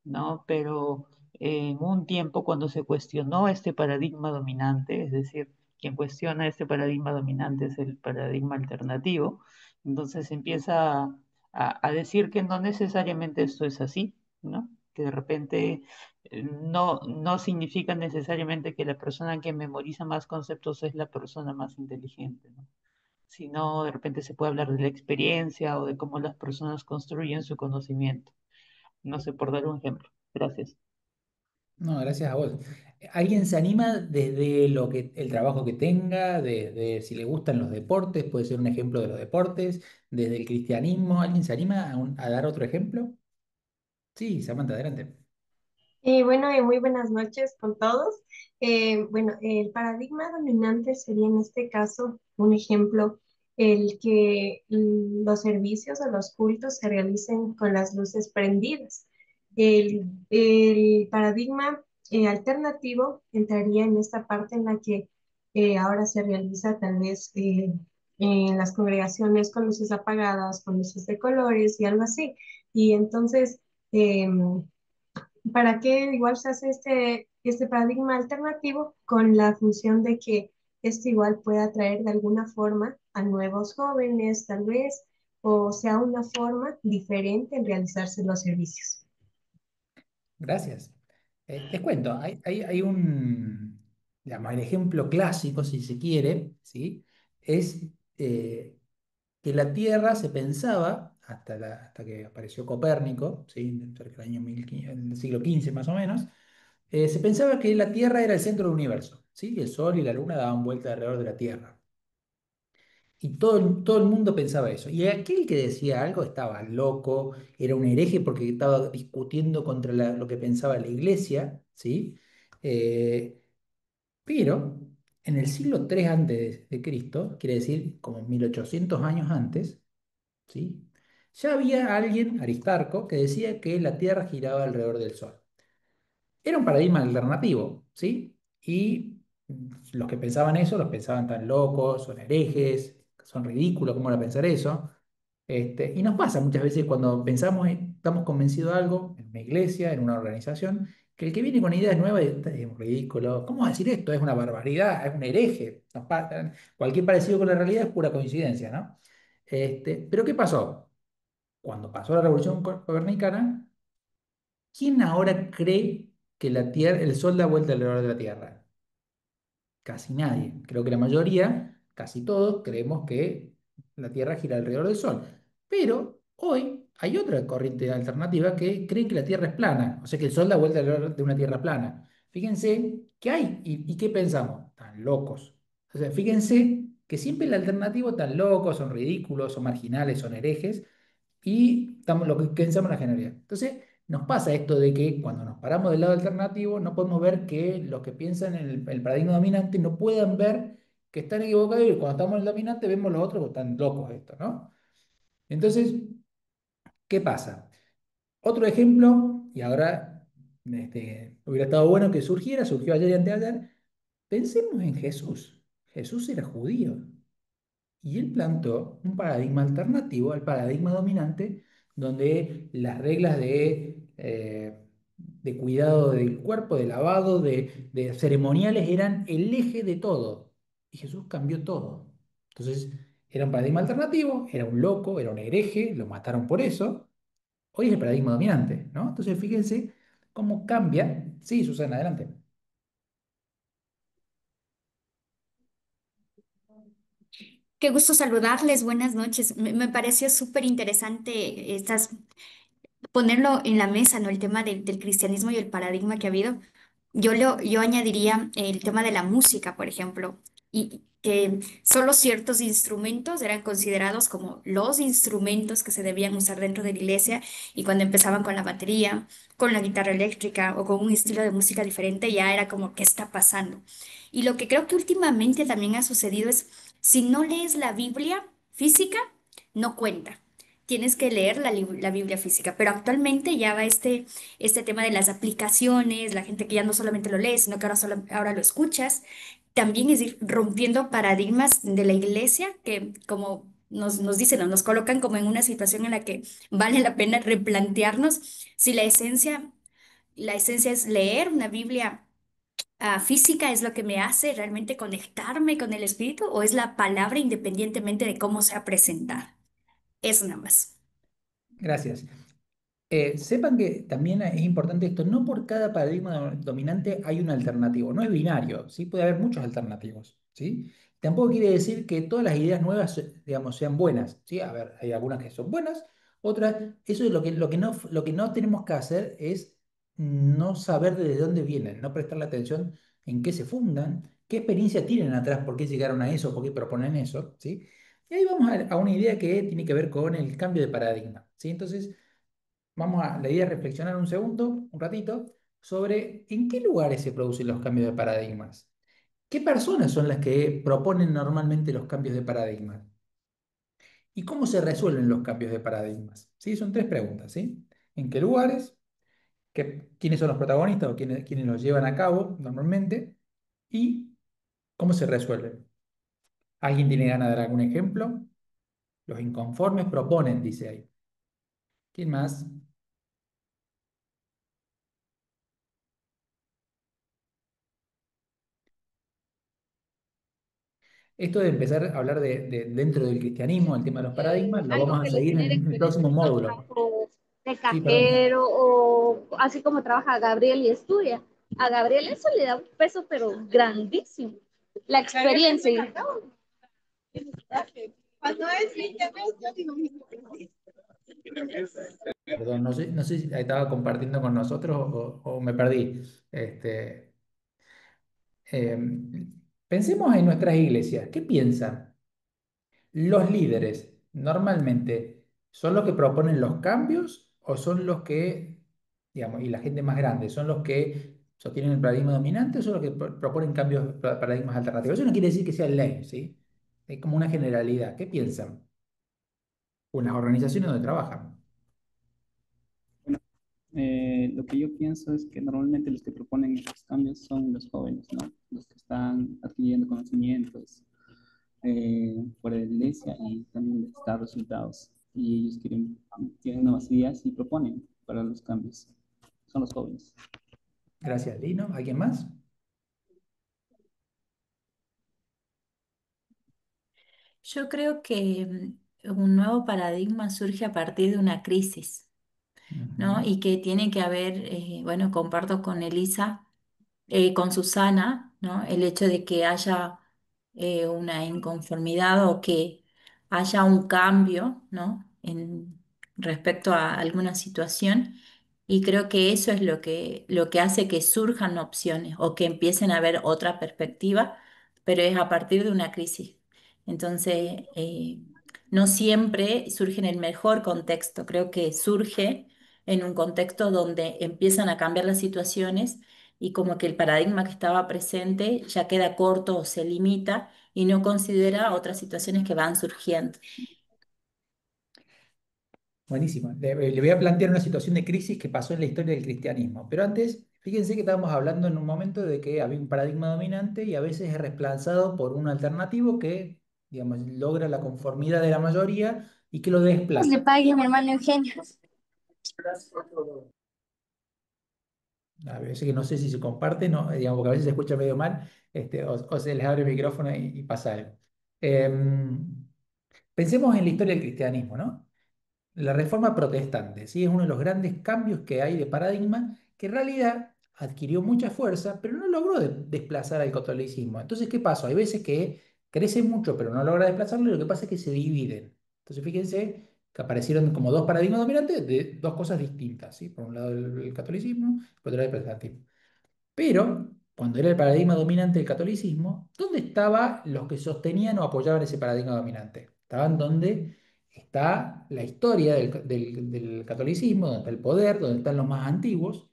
¿no? Pero en un tiempo cuando se cuestionó este paradigma dominante, es decir, quien cuestiona este paradigma dominante es el paradigma alternativo, entonces empieza a decir que no necesariamente esto es así, ¿no? Que de repente no significa necesariamente que la persona que memoriza más conceptos es la persona más inteligente, ¿no? Sino de repente se puede hablar de la experiencia o de cómo las personas construyen su conocimiento. No sé, por dar un ejemplo. Gracias. No, gracias a vos. ¿Alguien se anima desde lo que, el trabajo que tenga, de si le gustan los deportes, puede ser un ejemplo de los deportes, desde el cristianismo? ¿Alguien se anima a dar otro ejemplo? Sí, Samantha, adelante. Bueno, muy buenas noches con todos. Bueno, el paradigma dominante sería en este caso un ejemplo, el que los servicios o los cultos se realicen con las luces prendidas. El paradigma alternativo entraría en esta parte en la que ahora se realiza tal vez en las congregaciones con luces apagadas, con luces de colores y algo así. Y entonces... ¿para qué igual se hace este paradigma alternativo con la función de que esto igual pueda atraer de alguna forma a nuevos jóvenes, tal vez, o sea una forma diferente en realizarse los servicios? Gracias. Les cuento, hay un, digamos, el ejemplo clásico, si se quiere, ¿sí? Es eh, que la Tierra se pensaba, hasta que apareció Copérnico, ¿sí? Cerca del año 1500, en el siglo XV más o menos, se pensaba que la Tierra era el centro del universo, ¿sí? El Sol y la Luna daban vuelta alrededor de la Tierra. Y todo el mundo pensaba eso. Y aquel que decía algo estaba loco, era un hereje porque estaba discutiendo contra lo que pensaba la iglesia, ¿sí? Eh, pero en el siglo III antes de Cristo, quiere decir como 1800 años antes, ¿sí? Ya había alguien, Aristarco, que decía que la Tierra giraba alrededor del Sol. Era un paradigma alternativo, ¿sí? Y los que pensaban eso, los pensaban tan locos, son herejes, son ridículos, ¿cómo van a pensar eso? Y nos pasa muchas veces cuando pensamos, estamos convencidos de algo, en una iglesia, en una organización, que el que viene con ideas nuevas es un ridículo. ¿Cómo va a decir esto? Es una barbaridad, es un hereje. Cualquier parecido con la realidad es pura coincidencia, ¿no? Pero ¿qué pasó? Cuando pasó la revolución copernicana, ¿quién ahora cree que la Tierra, el Sol da vuelta alrededor de la Tierra? Casi nadie. Creo que la mayoría, casi todos, creemos que la Tierra gira alrededor del Sol. Pero hoy hay otra corriente alternativa que cree que la Tierra es plana, o sea que el Sol da vuelta alrededor de una Tierra plana. Fíjense qué hay y qué pensamos. Tan locos. O sea, fíjense que siempre el alternativo tan locos, son ridículos, son marginales, son herejes, y estamos lo que pensamos en la generalidad. Entonces, nos pasa esto de que cuando nos paramos del lado alternativo, no podemos ver que los que piensan en el paradigma dominante no puedan ver que están equivocados, y cuando estamos en el dominante vemos los otros que están locos esto, ¿no? Entonces, ¿qué pasa? Otro ejemplo, y ahora hubiera estado bueno que surgió ayer y anteayer, pensemos en Jesús. Jesús era judío. Y él plantó un paradigma alternativo al paradigma dominante, donde las reglas de cuidado del cuerpo, de lavado, de ceremoniales, eran el eje de todo. Y Jesús cambió todo. Entonces, era un paradigma alternativo, era un loco, era un hereje, lo mataron por eso. Hoy es el paradigma dominante, ¿no? Entonces, fíjense cómo cambia. Sí, Susana, adelante. Qué gusto saludarles, buenas noches. Me pareció súper interesante ponerlo en la mesa, ¿no? El tema del cristianismo y el paradigma que ha habido. Yo añadiría el tema de la música, por ejemplo, y que solo ciertos instrumentos eran considerados como los instrumentos que se debían usar dentro de la iglesia, y cuando empezaban con la batería, con la guitarra eléctrica o con un estilo de música diferente, ya era como, ¿qué está pasando? Y lo que creo que últimamente también ha sucedido es, si no lees la Biblia física, no cuenta. Tienes que leer la Biblia física, pero actualmente ya va este tema de las aplicaciones, la gente que ya no solamente lo lee, sino que ahora lo escuchas. También es ir rompiendo paradigmas de la iglesia que, como nos dicen o nos colocan como en una situación en la que vale la pena replantearnos si la esencia es leer una Biblia física, es lo que me hace realmente conectarme con el espíritu, o es la palabra independientemente de cómo sea presentada. Eso nada más. Gracias. Sepan que también es importante esto, no por cada paradigma dominante hay un alternativo, no es binario, ¿sí? Puede haber muchos alternativos, ¿sí? Tampoco quiere decir que todas las ideas nuevas, digamos, sean buenas, ¿sí? A ver, hay algunas que son buenas, otras, eso es lo que no tenemos que hacer es no saber desde dónde vienen, no prestarle atención en qué se fundan, qué experiencia tienen atrás, por qué llegaron a eso, por qué proponen eso, ¿sí? Y ahí vamos a una idea que tiene que ver con el cambio de paradigma, ¿sí? Entonces, la idea es reflexionar un segundo, un ratito, sobre en qué lugares se producen los cambios de paradigmas. ¿Qué personas son las que proponen normalmente los cambios de paradigmas? ¿Y cómo se resuelven los cambios de paradigmas? ¿Sí? Son tres preguntas, ¿sí? ¿En qué lugares? ¿Quiénes son los protagonistas o quiénes los llevan a cabo normalmente? ¿Y cómo se resuelven? ¿Alguien tiene ganas de dar algún ejemplo? Los inconformes proponen, dice ahí. ¿Quién más? Esto de empezar a hablar dentro del cristianismo, el tema de los paradigmas, lo Algo vamos a que le seguir genere en el próximo experiencia en módulo. trabajo de Sí, perdón. cajero o así como trabaja Gabriel y estudia. A Gabriel eso le da un peso pero grandísimo. La experiencia. Cuando es internet, yo digo, Perdón, no sé si estaba compartiendo con nosotros o me perdí. Este, eh, Pensemos en nuestras iglesias. ¿Qué piensan? ¿Los líderes normalmente son los que proponen los cambios o son los que, digamos, y la gente más grande, son los que sostienen el paradigma dominante o son los que proponen cambios, paradigmas alternativos? Eso no quiere decir que sea ley, ¿sí? Es como una generalidad. ¿Qué piensan? O en las organizaciones donde trabajan. Bueno, lo que yo pienso es que normalmente los que proponen estos cambios son los jóvenes, ¿no? Los que están adquiriendo conocimientos fuera de la iglesia y también les da resultados. Y ellos tienen nuevas ideas y proponen para los cambios. Son los jóvenes. Gracias, Lino. ¿Alguien más? Yo creo que un nuevo paradigma surge a partir de una crisis, ¿no? Ujú. Y que tiene que haber, bueno, comparto con Elisa, con Susana, ¿no? El hecho de que haya una inconformidad o que haya un cambio, ¿no? Respecto a alguna situación. Y creo que eso es lo que hace que surjan opciones o que empiecen a ver otra perspectiva, pero es a partir de una crisis. Entonces, no siempre surge en el mejor contexto. Creo que surge en un contexto donde empiezan a cambiar las situaciones y como que el paradigma que estaba presente ya queda corto o se limita y no considera otras situaciones que van surgiendo. Buenísimo. Le voy a plantear una situación de crisis que pasó en la historia del cristianismo. Pero antes, fíjense que estábamos hablando en un momento de que había un paradigma dominante y a veces es reemplazado por un alternativo que, digamos, logra la conformidad de la mayoría y que lo pues le desplaza. pague a mi hermano Eugenio. A veces que no sé si se comparte, no, digamos, porque a veces se escucha medio mal, o se les abre el micrófono y pasa algo. Pensemos en la historia del cristianismo, ¿no? La reforma protestante, ¿sí? Es uno de los grandes cambios que hay de paradigma que en realidad adquirió mucha fuerza, pero no logró desplazar al catolicismo. Entonces, ¿qué pasó? Hay veces que crece mucho, pero no logra desplazarlo, y lo que pasa es que se dividen. Entonces, fíjense que aparecieron como dos paradigmas dominantes de dos cosas distintas, ¿sí? Por un lado el catolicismo, por otro lado el protestantismo. Pero, cuando era el paradigma dominante del catolicismo, ¿dónde estaban los que sostenían o apoyaban ese paradigma dominante? Estaban donde está la historia del catolicismo, donde está el poder, donde están los más antiguos,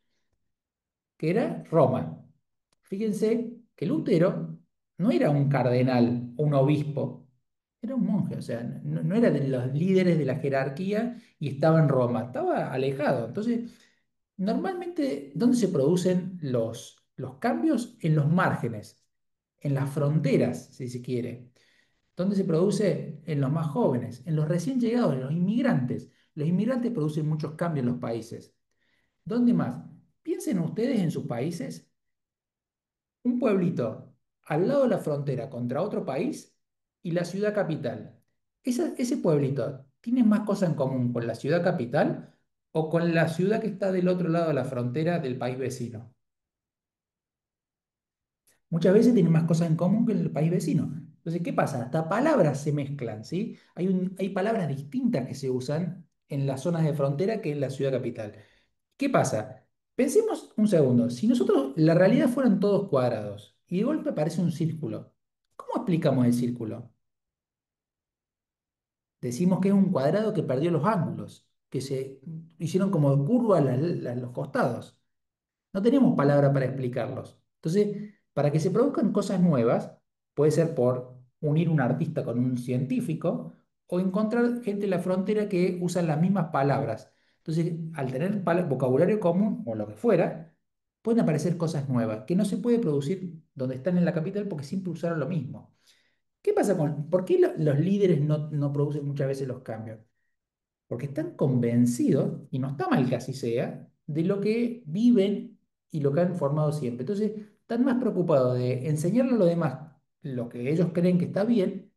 que era Roma. Fíjense que Lutero no era un cardenal o un obispo, era un monje, o sea, no era de los líderes de la jerarquía y estaba en Roma, estaba alejado. Entonces, normalmente, ¿dónde se producen los cambios? En los márgenes, en las fronteras, si se quiere. ¿Dónde se produce? En los más jóvenes, en los recién llegados, en los inmigrantes. Los inmigrantes producen muchos cambios en los países. ¿Dónde más? Piensen ustedes en sus países, un pueblito al lado de la frontera contra otro país y la ciudad capital. Ese pueblito tiene más cosas en común con la ciudad capital o con la ciudad que está del otro lado de la frontera del país vecino. Muchas veces tienen más cosas en común que el país vecino. Entonces, ¿qué pasa? Hasta palabras se mezclan, ¿sí? Hay palabras distintas que se usan en las zonas de frontera que en la ciudad capital. ¿Qué pasa? Pensemos un segundo, si nosotros la realidad fueran todos cuadrados y de golpe aparece un círculo, ¿cómo explicamos el círculo? Decimos que es un cuadrado que perdió los ángulos, que se hicieron como curvas los costados. No tenemos palabra para explicarlos. Entonces, para que se produzcan cosas nuevas, puede ser por unir un artista con un científico o encontrar gente en la frontera que usa las mismas palabras. Entonces, al tener vocabulario común o lo que fuera, pueden aparecer cosas nuevas que no se puede producir donde están en la capital porque siempre usaron lo mismo. ¿Qué pasa por qué los líderes no producen muchas veces los cambios? Porque están convencidos, y no está mal que así sea, de lo que viven y lo que han formado siempre. Entonces, están más preocupados de enseñarle a los demás lo que ellos creen que está bien,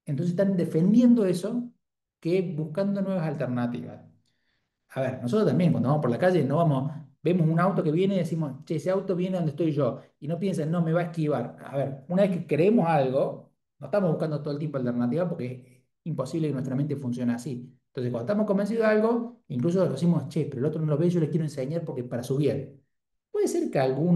entonces están defendiendo eso que buscando nuevas alternativas. A ver, nosotros también cuando vamos por la calle no vamos, vemos un auto que viene y decimos, che, ese auto viene donde estoy yo, y no piensan, no, me va a esquivar. A ver, una vez que creemos algo, no estamos buscando todo el tiempo alternativas porque es imposible que nuestra mente funcione así. Entonces, cuando estamos convencidos de algo, incluso decimos, che, pero el otro no lo ve, yo les quiero enseñar porque para su bien. Puede ser que algún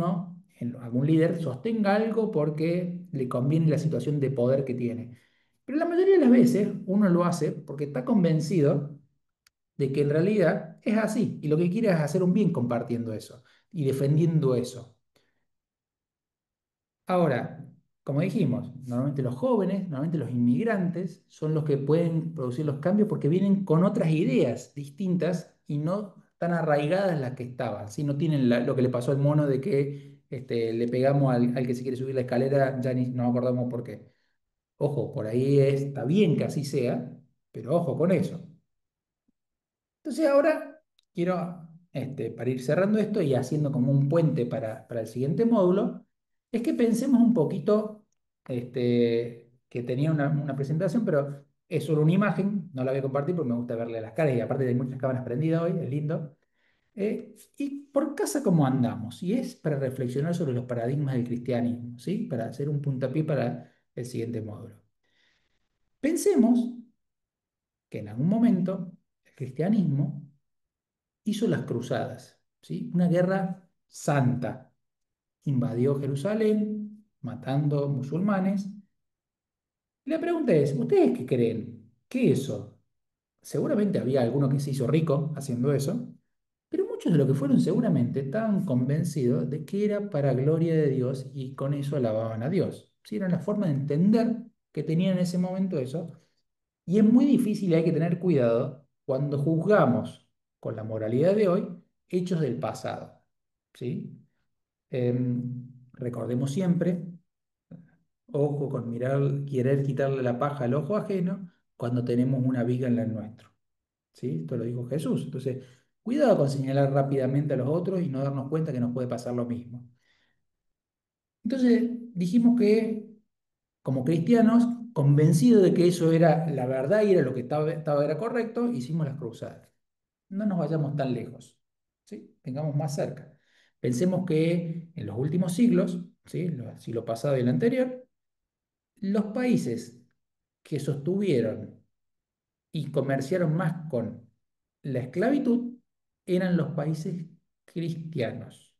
líder, sostenga algo porque le conviene la situación de poder que tiene. Pero la mayoría de las veces uno lo hace porque está convencido de que en realidad es así y lo que quiere es hacer un bien compartiendo eso y defendiendo eso. Ahora, como dijimos, normalmente los jóvenes, normalmente los inmigrantes son los que pueden producir los cambios porque vienen con otras ideas distintas y no tan arraigadas las que estaban, ¿sí? No tienen lo que le pasó al mono de que le pegamos al que se quiere subir la escalera, ya ni nos acordamos por qué. Ojo, por ahí está bien que así sea, pero ojo con eso. Entonces ahora quiero, para ir cerrando esto y haciendo como un puente para el siguiente módulo, es que pensemos un poquito, que tenía una presentación, pero es solo una imagen, no la voy a compartir porque me gusta verle las caras y aparte hay muchas cámaras prendidas hoy, es lindo. Y por casa, ¿cómo andamos? Y es para reflexionar sobre los paradigmas del cristianismo, ¿sí? Para hacer un puntapié para el siguiente módulo. Pensemos que en algún momento el cristianismo hizo las cruzadas, ¿sí? Una guerra santa. Invadió Jerusalén, matando musulmanes. La pregunta es, ¿ustedes qué creen? ¿Qué eso? Seguramente había alguno que se hizo rico haciendo eso, pero muchos de los que fueron seguramente estaban convencidos de que era para gloria de Dios y con eso alababan a Dios. ¿Sí? Era la forma de entender que tenían en ese momento eso. Y es muy difícil y hay que tener cuidado cuando juzgamos con la moralidad de hoy hechos del pasado. ¿Sí? Recordemos siempre, ojo con mirar, querer quitarle la paja al ojo ajeno cuando tenemos una viga en la nuestro. ¿Sí? Esto lo dijo Jesús. Entonces, Cuidado con señalar rápidamente a los otros y no darnos cuenta que nos puede pasar lo mismo. Entonces dijimos que como cristianos, convencidos de que eso era la verdad y era lo que era correcto, hicimos las cruzadas. No nos vayamos tan lejos, ¿sí? Tengamos más cerca. Pensemos que en los últimos siglos, ¿sí? El siglo pasado y el anterior, los países que sostuvieron y comerciaron más con la esclavitud eran los países cristianos.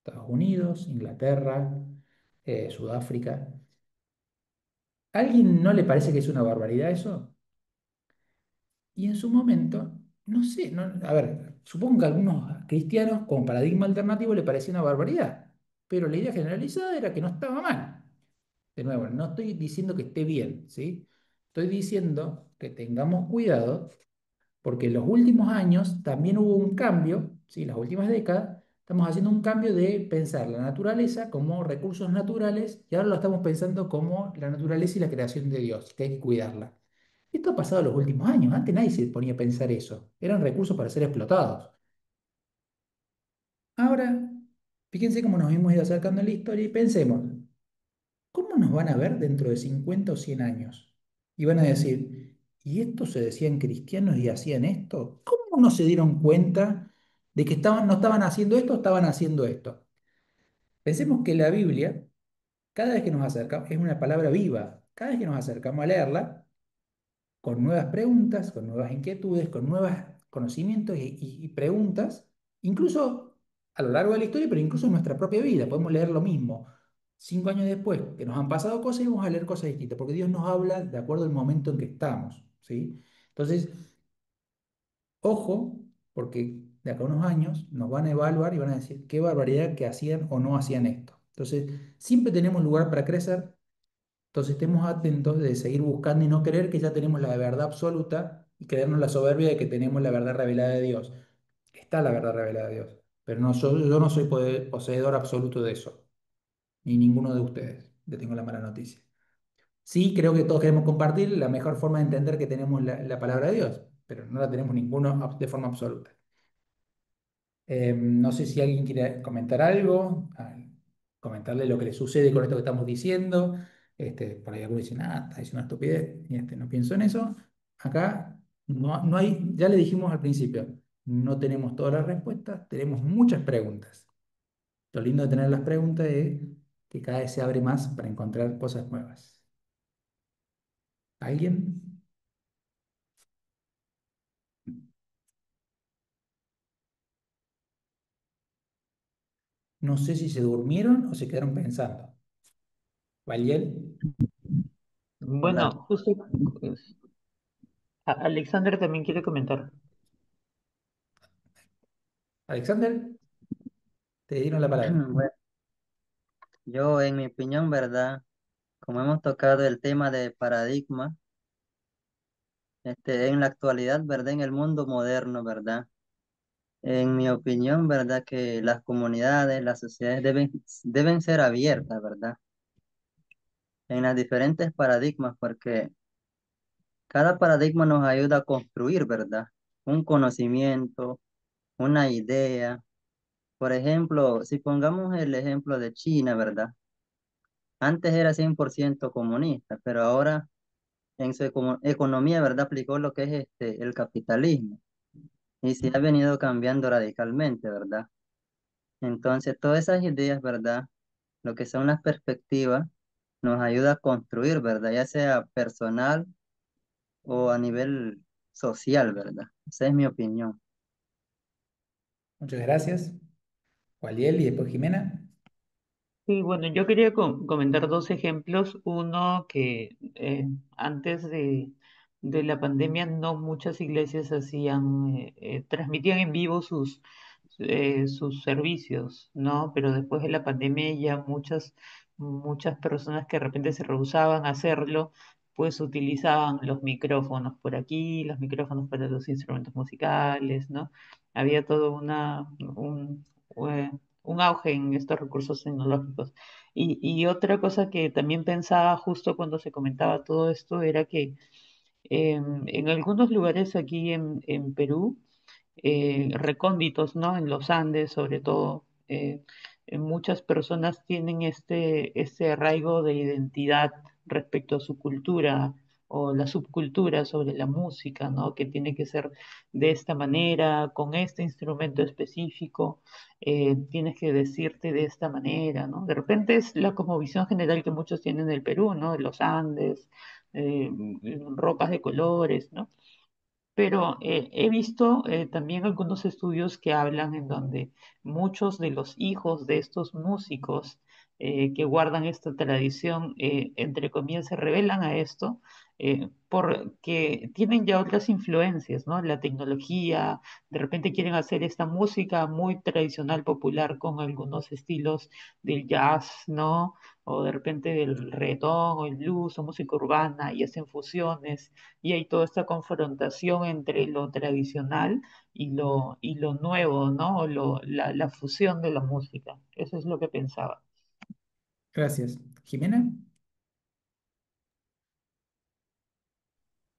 Estados Unidos, Inglaterra, Sudáfrica. ¿A alguien no le parece que es una barbaridad eso? Y en su momento, no sé, a ver, supongo que a algunos cristianos con paradigma alternativo le parecía una barbaridad, pero la idea generalizada era que no estaba mal. De nuevo, no estoy diciendo que esté bien, ¿sí? Estoy diciendo que tengamos cuidado porque en los últimos años también hubo un cambio, ¿sí? Las últimas décadas, estamos haciendo un cambio de pensar la naturaleza como recursos naturales y ahora lo estamos pensando como la naturaleza y la creación de Dios, que hay que cuidarla. Esto ha pasado en los últimos años, antes nadie se ponía a pensar eso, eran recursos para ser explotados. Ahora, fíjense cómo nos hemos ido acercando en la historia y pensemos, ¿cómo nos van a ver dentro de 50 o 100 años? Y van a decir, ¿y estos se decían cristianos y hacían esto? ¿Cómo no se dieron cuenta de que no estaban haciendo esto, estaban haciendo esto? Pensemos que la Biblia, cada vez que nos acercamos, es una palabra viva. Cada vez que nos acercamos a leerla, con nuevas preguntas, con nuevas inquietudes, con nuevos conocimientos y preguntas, incluso a lo largo de la historia, pero incluso en nuestra propia vida. Podemos leer lo mismo 5 años después, que nos han pasado cosas y vamos a leer cosas distintas, porque Dios nos habla de acuerdo al momento en que estamos, ¿sí? Entonces, ojo, porque de acá a unos años nos van a evaluar y van a decir qué barbaridad que hacían o no hacían esto. Entonces, siempre tenemos lugar para crecer, entonces estemos atentos de seguir buscando y no creer que ya tenemos la verdad absoluta y creernos la soberbia de que tenemos la verdad revelada de Dios. Está la verdad revelada de Dios, pero no, yo no soy poseedor absoluto de eso, ni ninguno de ustedes. Le tengo la mala noticia. Sí, creo que todos queremos compartir la mejor forma de entender que tenemos la palabra de Dios, pero no la tenemos ninguno de forma absoluta. No sé si alguien quiere comentar algo, comentarle lo que le sucede con esto que estamos diciendo. Por ahí algunos dicen, está diciendo una estupidez, y no pienso en eso. Acá no hay, ya le dijimos al principio, no tenemos todas las respuestas, tenemos muchas preguntas. Lo lindo de tener las preguntas es que cada vez se abre más para encontrar cosas nuevas. ¿Alguien? No sé si se durmieron o se quedaron pensando. ¿Valiel? Bueno, justo pues, Alexander también quiere comentar. Alexander, te dieron la palabra. Bueno, yo en mi opinión, ¿verdad? Como hemos tocado el tema de paradigma, en la actualidad, ¿verdad? En el mundo moderno, ¿verdad? En mi opinión, ¿verdad? Que las comunidades, las sociedades deben ser abiertas, ¿verdad? En las diferentes paradigmas, porque cada paradigma nos ayuda a construir, ¿verdad? Un conocimiento, una idea. Por ejemplo, si pongamos el ejemplo de China, ¿verdad? Antes era 100% comunista, pero ahora en su economía, ¿verdad? Aplicó lo que es el capitalismo y se ha venido cambiando radicalmente, ¿verdad? Entonces, todas esas ideas, ¿verdad? Lo que son las perspectivas, nos ayuda a construir, ¿verdad? Ya sea personal o a nivel social, ¿verdad? Esa es mi opinión. Muchas gracias. Waliel y después Jimena. Sí, bueno, yo quería comentar dos ejemplos. Uno que antes de la pandemia no muchas iglesias transmitían en vivo sus servicios, ¿no? Pero después de la pandemia ya muchas personas que de repente se rehusaban a hacerlo, pues utilizaban los micrófonos por aquí, los micrófonos para los instrumentos musicales, ¿no? Había todo eh, un auge en estos recursos tecnológicos. Y otra cosa que también pensaba justo cuando se comentaba todo esto era que en algunos lugares aquí en Perú, recónditos, ¿no? En los Andes, sobre todo. Muchas personas tienen este arraigo de identidad respecto a su cultura o la subcultura sobre la música, ¿no? Que tiene que ser de esta manera, con este instrumento específico, tienes que decirte de esta manera, ¿no? De repente es la cosmovisión general que muchos tienen del Perú, ¿no? De los Andes, eh, ropas de colores, ¿no? Pero he visto también algunos estudios que hablan en donde muchos de los hijos de estos músicos que guardan esta tradición, entre comillas, se revelan a esto porque tienen ya otras influencias, ¿no? La tecnología, de repente quieren hacer esta música muy tradicional, popular, con algunos estilos del jazz, ¿no? O de repente del reggaetón o el blues o música urbana y hacen fusiones y hay toda esta confrontación entre lo tradicional y lo nuevo, ¿no? O la fusión de la música. Eso es lo que pensaba. Gracias. Jimena.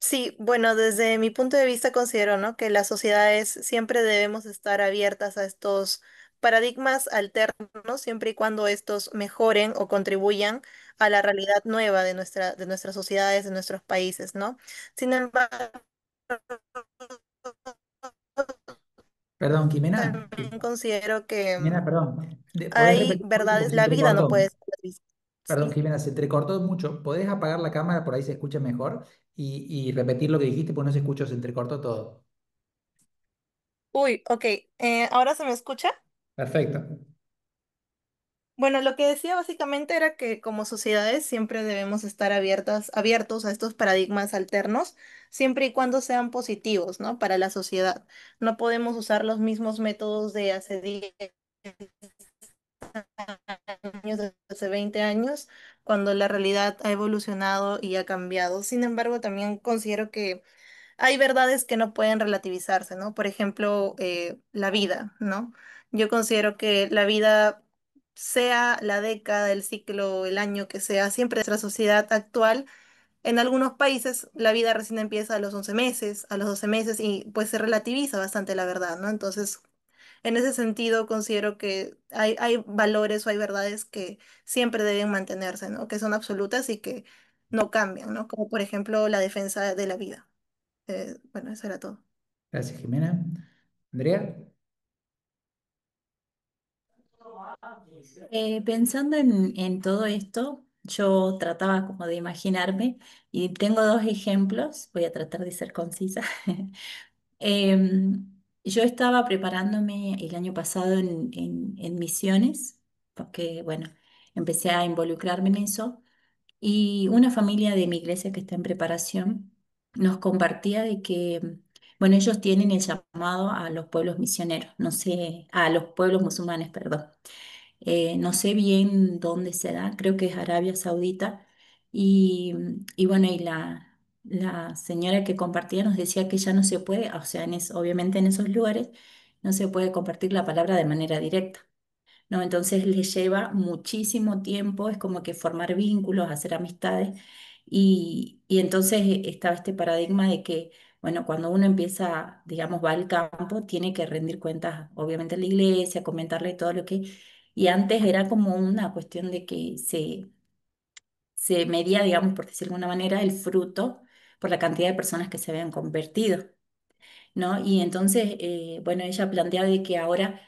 Sí, bueno, desde mi punto de vista considero, ¿no? Que las sociedades siempre debemos estar abiertas a estos paradigmas alternos, siempre y cuando estos mejoren o contribuyan a la realidad nueva de nuestras sociedades, de nuestros países, ¿no? Sin embargo, Perdón, Jimena. también considero que Jimena, perdón. ¿Podés hay repetir por último porque verdades, se la vida no puede entrecortó? ser vista. Perdón, Sí. Jimena, se entrecortó mucho. ¿Podés apagar la cámara? Por ahí se escucha mejor. Y repetir lo que dijiste, porque no se escuchó, se entrecortó todo. Uy, ok. ¿Ahora se me escucha? Perfecto. Bueno, lo que decía básicamente era que como sociedades siempre debemos estar abiertos a estos paradigmas alternos, siempre y cuando sean positivos, ¿no? Para la sociedad. No podemos usar los mismos métodos de hace 10 años, de hace 20 años, cuando la realidad ha evolucionado y ha cambiado. Sin embargo, también considero que hay verdades que no pueden relativizarse, ¿no? Por ejemplo, la vida, ¿no? Yo considero que la vida, sea la década, el ciclo, el año que sea, siempre nuestra sociedad actual, en algunos países la vida recién empieza a los 11 meses, a los 12 meses y pues se relativiza bastante la verdad, ¿no? Entonces, en ese sentido, considero que hay valores o hay verdades que siempre deben mantenerse, ¿no? Que son absolutas y que no cambian, ¿no? Como por ejemplo la defensa de la vida. Bueno, eso era todo. Gracias, Jimena. Andrea. Pensando en todo esto, yo trataba como de imaginarme y tengo dos ejemplos, voy a tratar de ser concisa. Yo estaba preparándome el año pasado en misiones, porque bueno, empecé a involucrarme en eso y una familia de mi iglesia que está en preparación nos compartía de que, bueno, ellos tienen el llamado a los pueblos misioneros, no sé, a los pueblos musulmanes, perdón. No sé bien dónde será, creo que es Arabia Saudita. Y bueno, la señora que compartía nos decía que ya no se puede, o sea, obviamente en esos lugares no se puede compartir la palabra de manera directa, ¿no? Entonces les lleva muchísimo tiempo, es como que formar vínculos, hacer amistades. Y entonces estaba este paradigma de que, bueno, cuando uno empieza, digamos, va al campo, tiene que rendir cuentas, obviamente, a la iglesia, comentarle todo lo que... Y antes era como una cuestión de que se medía, digamos, por decirlo de alguna manera, el fruto por la cantidad de personas que se habían convertido, ¿no? Y entonces, bueno, ella planteaba de que ahora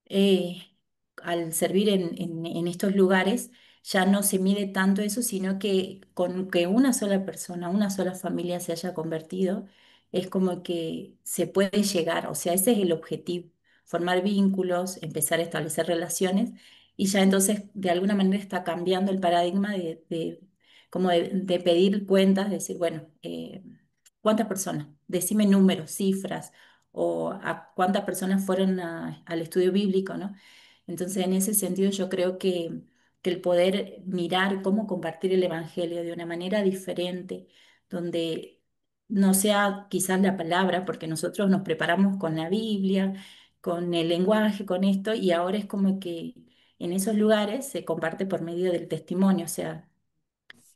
eh, al servir en estos lugares, ya no se mide tanto eso, sino que con que una sola persona, una sola familia se haya convertido, es como que se puede llegar, o sea, ese es el objetivo, formar vínculos, empezar a establecer relaciones, y ya entonces de alguna manera está cambiando el paradigma como de pedir cuentas, decir, bueno, ¿cuántas personas? Decime números, cifras o a cuántas personas fueron al estudio bíblico, ¿no? Entonces, en ese sentido, yo creo que el poder mirar cómo compartir el Evangelio de una manera diferente, donde no sea quizás la palabra, porque nosotros nos preparamos con la Biblia, con el lenguaje, con esto, y ahora es como que en esos lugares se comparte por medio del testimonio, o sea,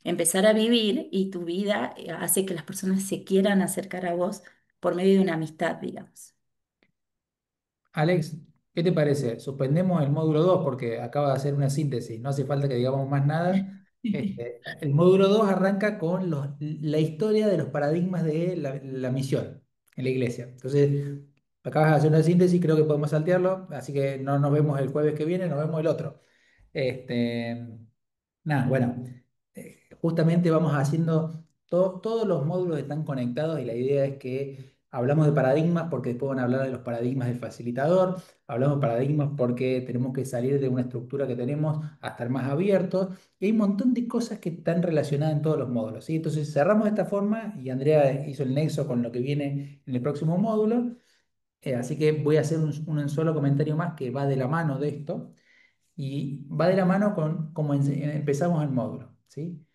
empezar a vivir y tu vida hace que las personas se quieran acercar a vos por medio de una amistad, digamos. Alex, ¿qué te parece? Suspendemos el módulo 2 porque acaba de hacer una síntesis, no hace falta que digamos más nada. El módulo 2 arranca con la historia de los paradigmas de la misión en la iglesia. Entonces, acabas de hacer una síntesis, creo que podemos saltearlo, así que no nos vemos el jueves que viene, nos vemos el otro. Este, Nada, bueno, justamente vamos haciendo, todos los módulos están conectados y la idea es que hablamos de paradigmas porque después van a hablar de los paradigmas del facilitador, hablamos de paradigmas porque tenemos que salir de una estructura que tenemos a estar más abiertos y hay un montón de cosas que están relacionadas en todos los módulos, ¿sí? Entonces cerramos de esta forma y Andrea hizo el nexo con lo que viene en el próximo módulo, así que voy a hacer un solo comentario más que va de la mano de esto. Y va de la mano con cómo empezamos el módulo, ¿sí?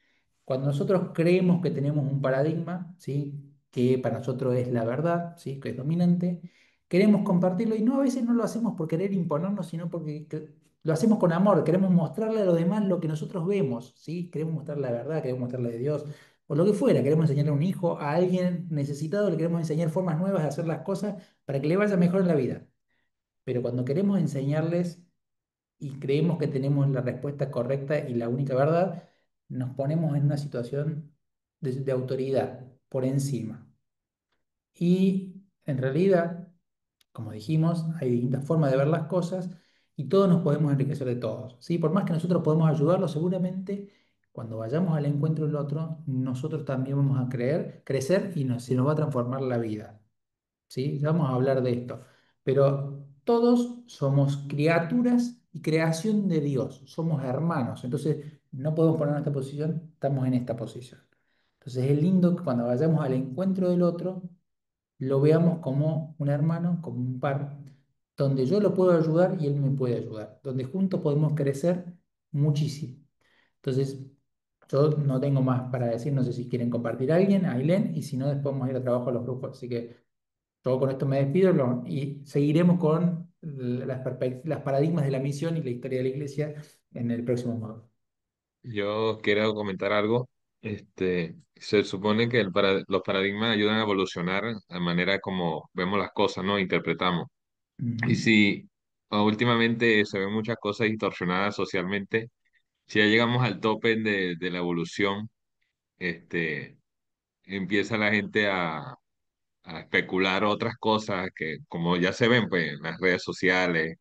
Cuando nosotros creemos que tenemos un paradigma, ¿sí? Que para nosotros es la verdad, ¿sí? Que es dominante, queremos compartirlo y no, a veces no lo hacemos por querer imponernos, sino porque lo hacemos con amor, queremos mostrarle a los demás lo que nosotros vemos, ¿sí? Queremos mostrarle la verdad, queremos mostrarle de Dios, o lo que fuera, queremos enseñarle a un hijo, a alguien necesitado, le queremos enseñar formas nuevas de hacer las cosas para que le vaya mejor en la vida. Pero cuando queremos enseñarles y creemos que tenemos la respuesta correcta y la única verdad, nos ponemos en una situación de autoridad por encima. Y en realidad, como dijimos, hay distintas formas de ver las cosas y todos nos podemos enriquecer de todos, ¿sí? Por más que nosotros podemos ayudarlos, seguramente cuando vayamos al encuentro del otro, nosotros también vamos a crecer y se nos va a transformar la vida. ¿Sí? Ya vamos a hablar de esto. Pero todos somos criaturas y creación de Dios, somos hermanos. Entonces, no podemos poner en esta posición, estamos en esta posición. Entonces, es lindo que cuando vayamos al encuentro del otro, lo veamos como un hermano, como un par, donde yo lo puedo ayudar y él me puede ayudar, donde juntos podemos crecer muchísimo. Entonces, yo no tengo más para decir, no sé si quieren compartir a alguien, a Ailén, y si no, después vamos a ir a trabajo a los grupos. Así que yo con esto me despido y seguiremos con las paradigmas de la misión y la historia de la iglesia en el próximo módulo. Yo quiero comentar algo. Se supone que los paradigmas ayudan a evolucionar la manera como vemos las cosas, ¿no? Interpretamos. Y Ujú. si últimamente se ven muchas cosas distorsionadas socialmente, si ya llegamos al tope de la evolución, este, empieza la gente a especular otras cosas que, como ya se ven, pues, en las redes sociales.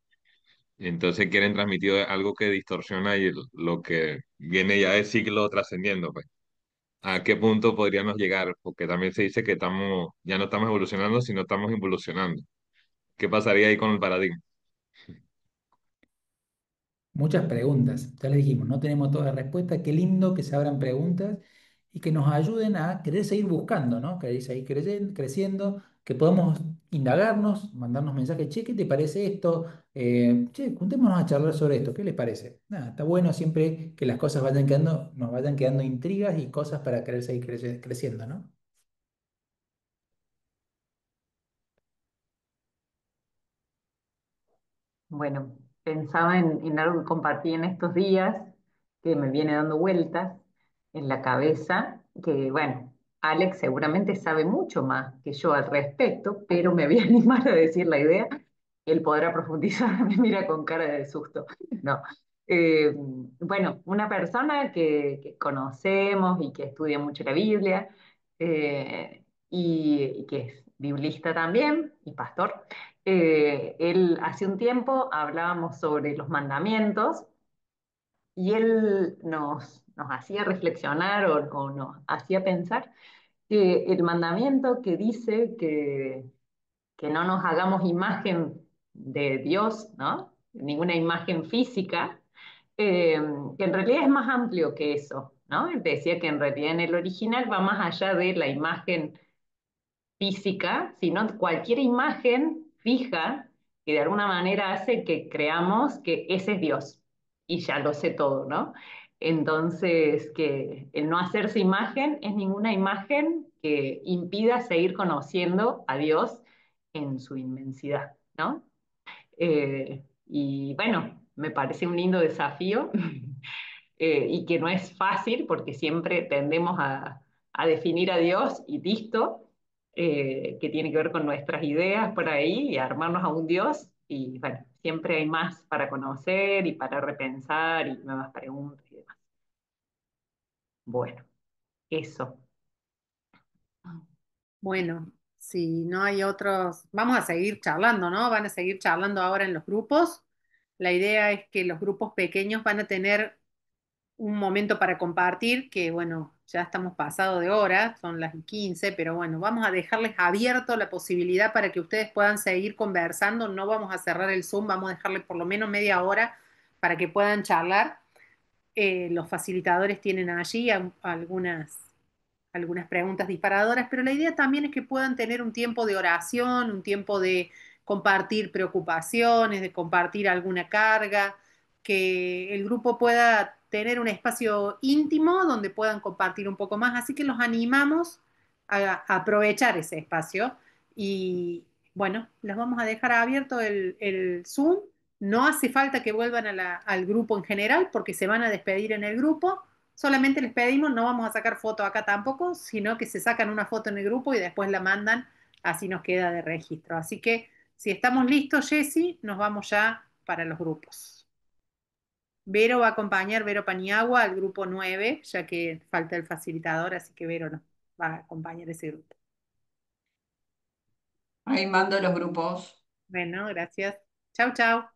Y entonces quieren transmitir algo que distorsiona y lo que viene ya de siglo trascendiendo, pues. ¿A qué punto podríamos llegar? Porque también se dice que ya no estamos evolucionando, sino estamos involucionando. ¿Qué pasaría ahí con el paradigma? Muchas preguntas, ya les dijimos, no tenemos todas las respuestas, qué lindo que se abran preguntas y que nos ayuden a querer seguir buscando, ¿no? Querer seguir creciendo, que podamos indagarnos, mandarnos mensajes, che, ¿qué te parece esto? Che, juntémonos a charlar sobre esto, ¿qué les parece? Nada, está bueno siempre que las cosas nos vayan quedando intrigas y cosas para querer seguir creciendo, ¿no? Bueno, pensaba en algo que compartí en estos días, que me viene dando vueltas en la cabeza, que bueno, Alex seguramente sabe mucho más que yo al respecto, pero me voy a animar a decir la idea. Él podrá profundizar, me mira con cara de susto. No. Bueno, una persona que conocemos y que estudia mucho la Biblia, y que es biblista también y pastor. Él hace un tiempo hablábamos sobre los mandamientos y él nos hacía reflexionar o nos hacía pensar que el mandamiento que dice que no nos hagamos imagen de Dios, ¿no? Ninguna imagen física, que en realidad es más amplio que eso, ¿no? Él decía que en realidad en el original va más allá de la imagen física, sino cualquier imagen fija que de alguna manera hace que creamos que ese es Dios y ya lo sé todo, ¿no? Entonces, que el no hacerse imagen es ninguna imagen que impida seguir conociendo a Dios en su inmensidad, ¿no? Y bueno, me parece un lindo desafío y que no es fácil porque siempre tendemos a definir a Dios y listo, que tiene que ver con nuestras ideas por ahí y armarnos a un Dios y bueno, siempre hay más para conocer y para repensar y nuevas preguntas y demás. Bueno, eso. Bueno, si no hay otros, vamos a seguir charlando, ¿no? Van a seguir charlando ahora en los grupos. La idea es que los grupos pequeños van a tener un momento para compartir, que bueno, ya estamos pasado de hora, son las 15, pero bueno, vamos a dejarles abierto la posibilidad para que ustedes puedan seguir conversando. No vamos a cerrar el Zoom, vamos a dejarle por lo menos media hora para que puedan charlar. Los facilitadores tienen allí algunas preguntas disparadoras, pero la idea también es que puedan tener un tiempo de oración, un tiempo de compartir preocupaciones, de compartir alguna carga, que el grupo pueda tener un espacio íntimo donde puedan compartir un poco más. Así que los animamos a aprovechar ese espacio y bueno, les vamos a dejar abierto el Zoom. No hace falta que vuelvan al grupo en general porque se van a despedir en el grupo. Solamente les pedimos, no vamos a sacar foto acá tampoco, sino que se sacan una foto en el grupo y después la mandan, así nos queda de registro. Así que si estamos listos, Jessy, nos vamos ya para los grupos. Vero va a acompañar, Vero Paniagua, al grupo 9, ya que falta el facilitador, así que Vero nos va a acompañar ese grupo. Ahí mando los grupos. Bueno, gracias. Chau, chau.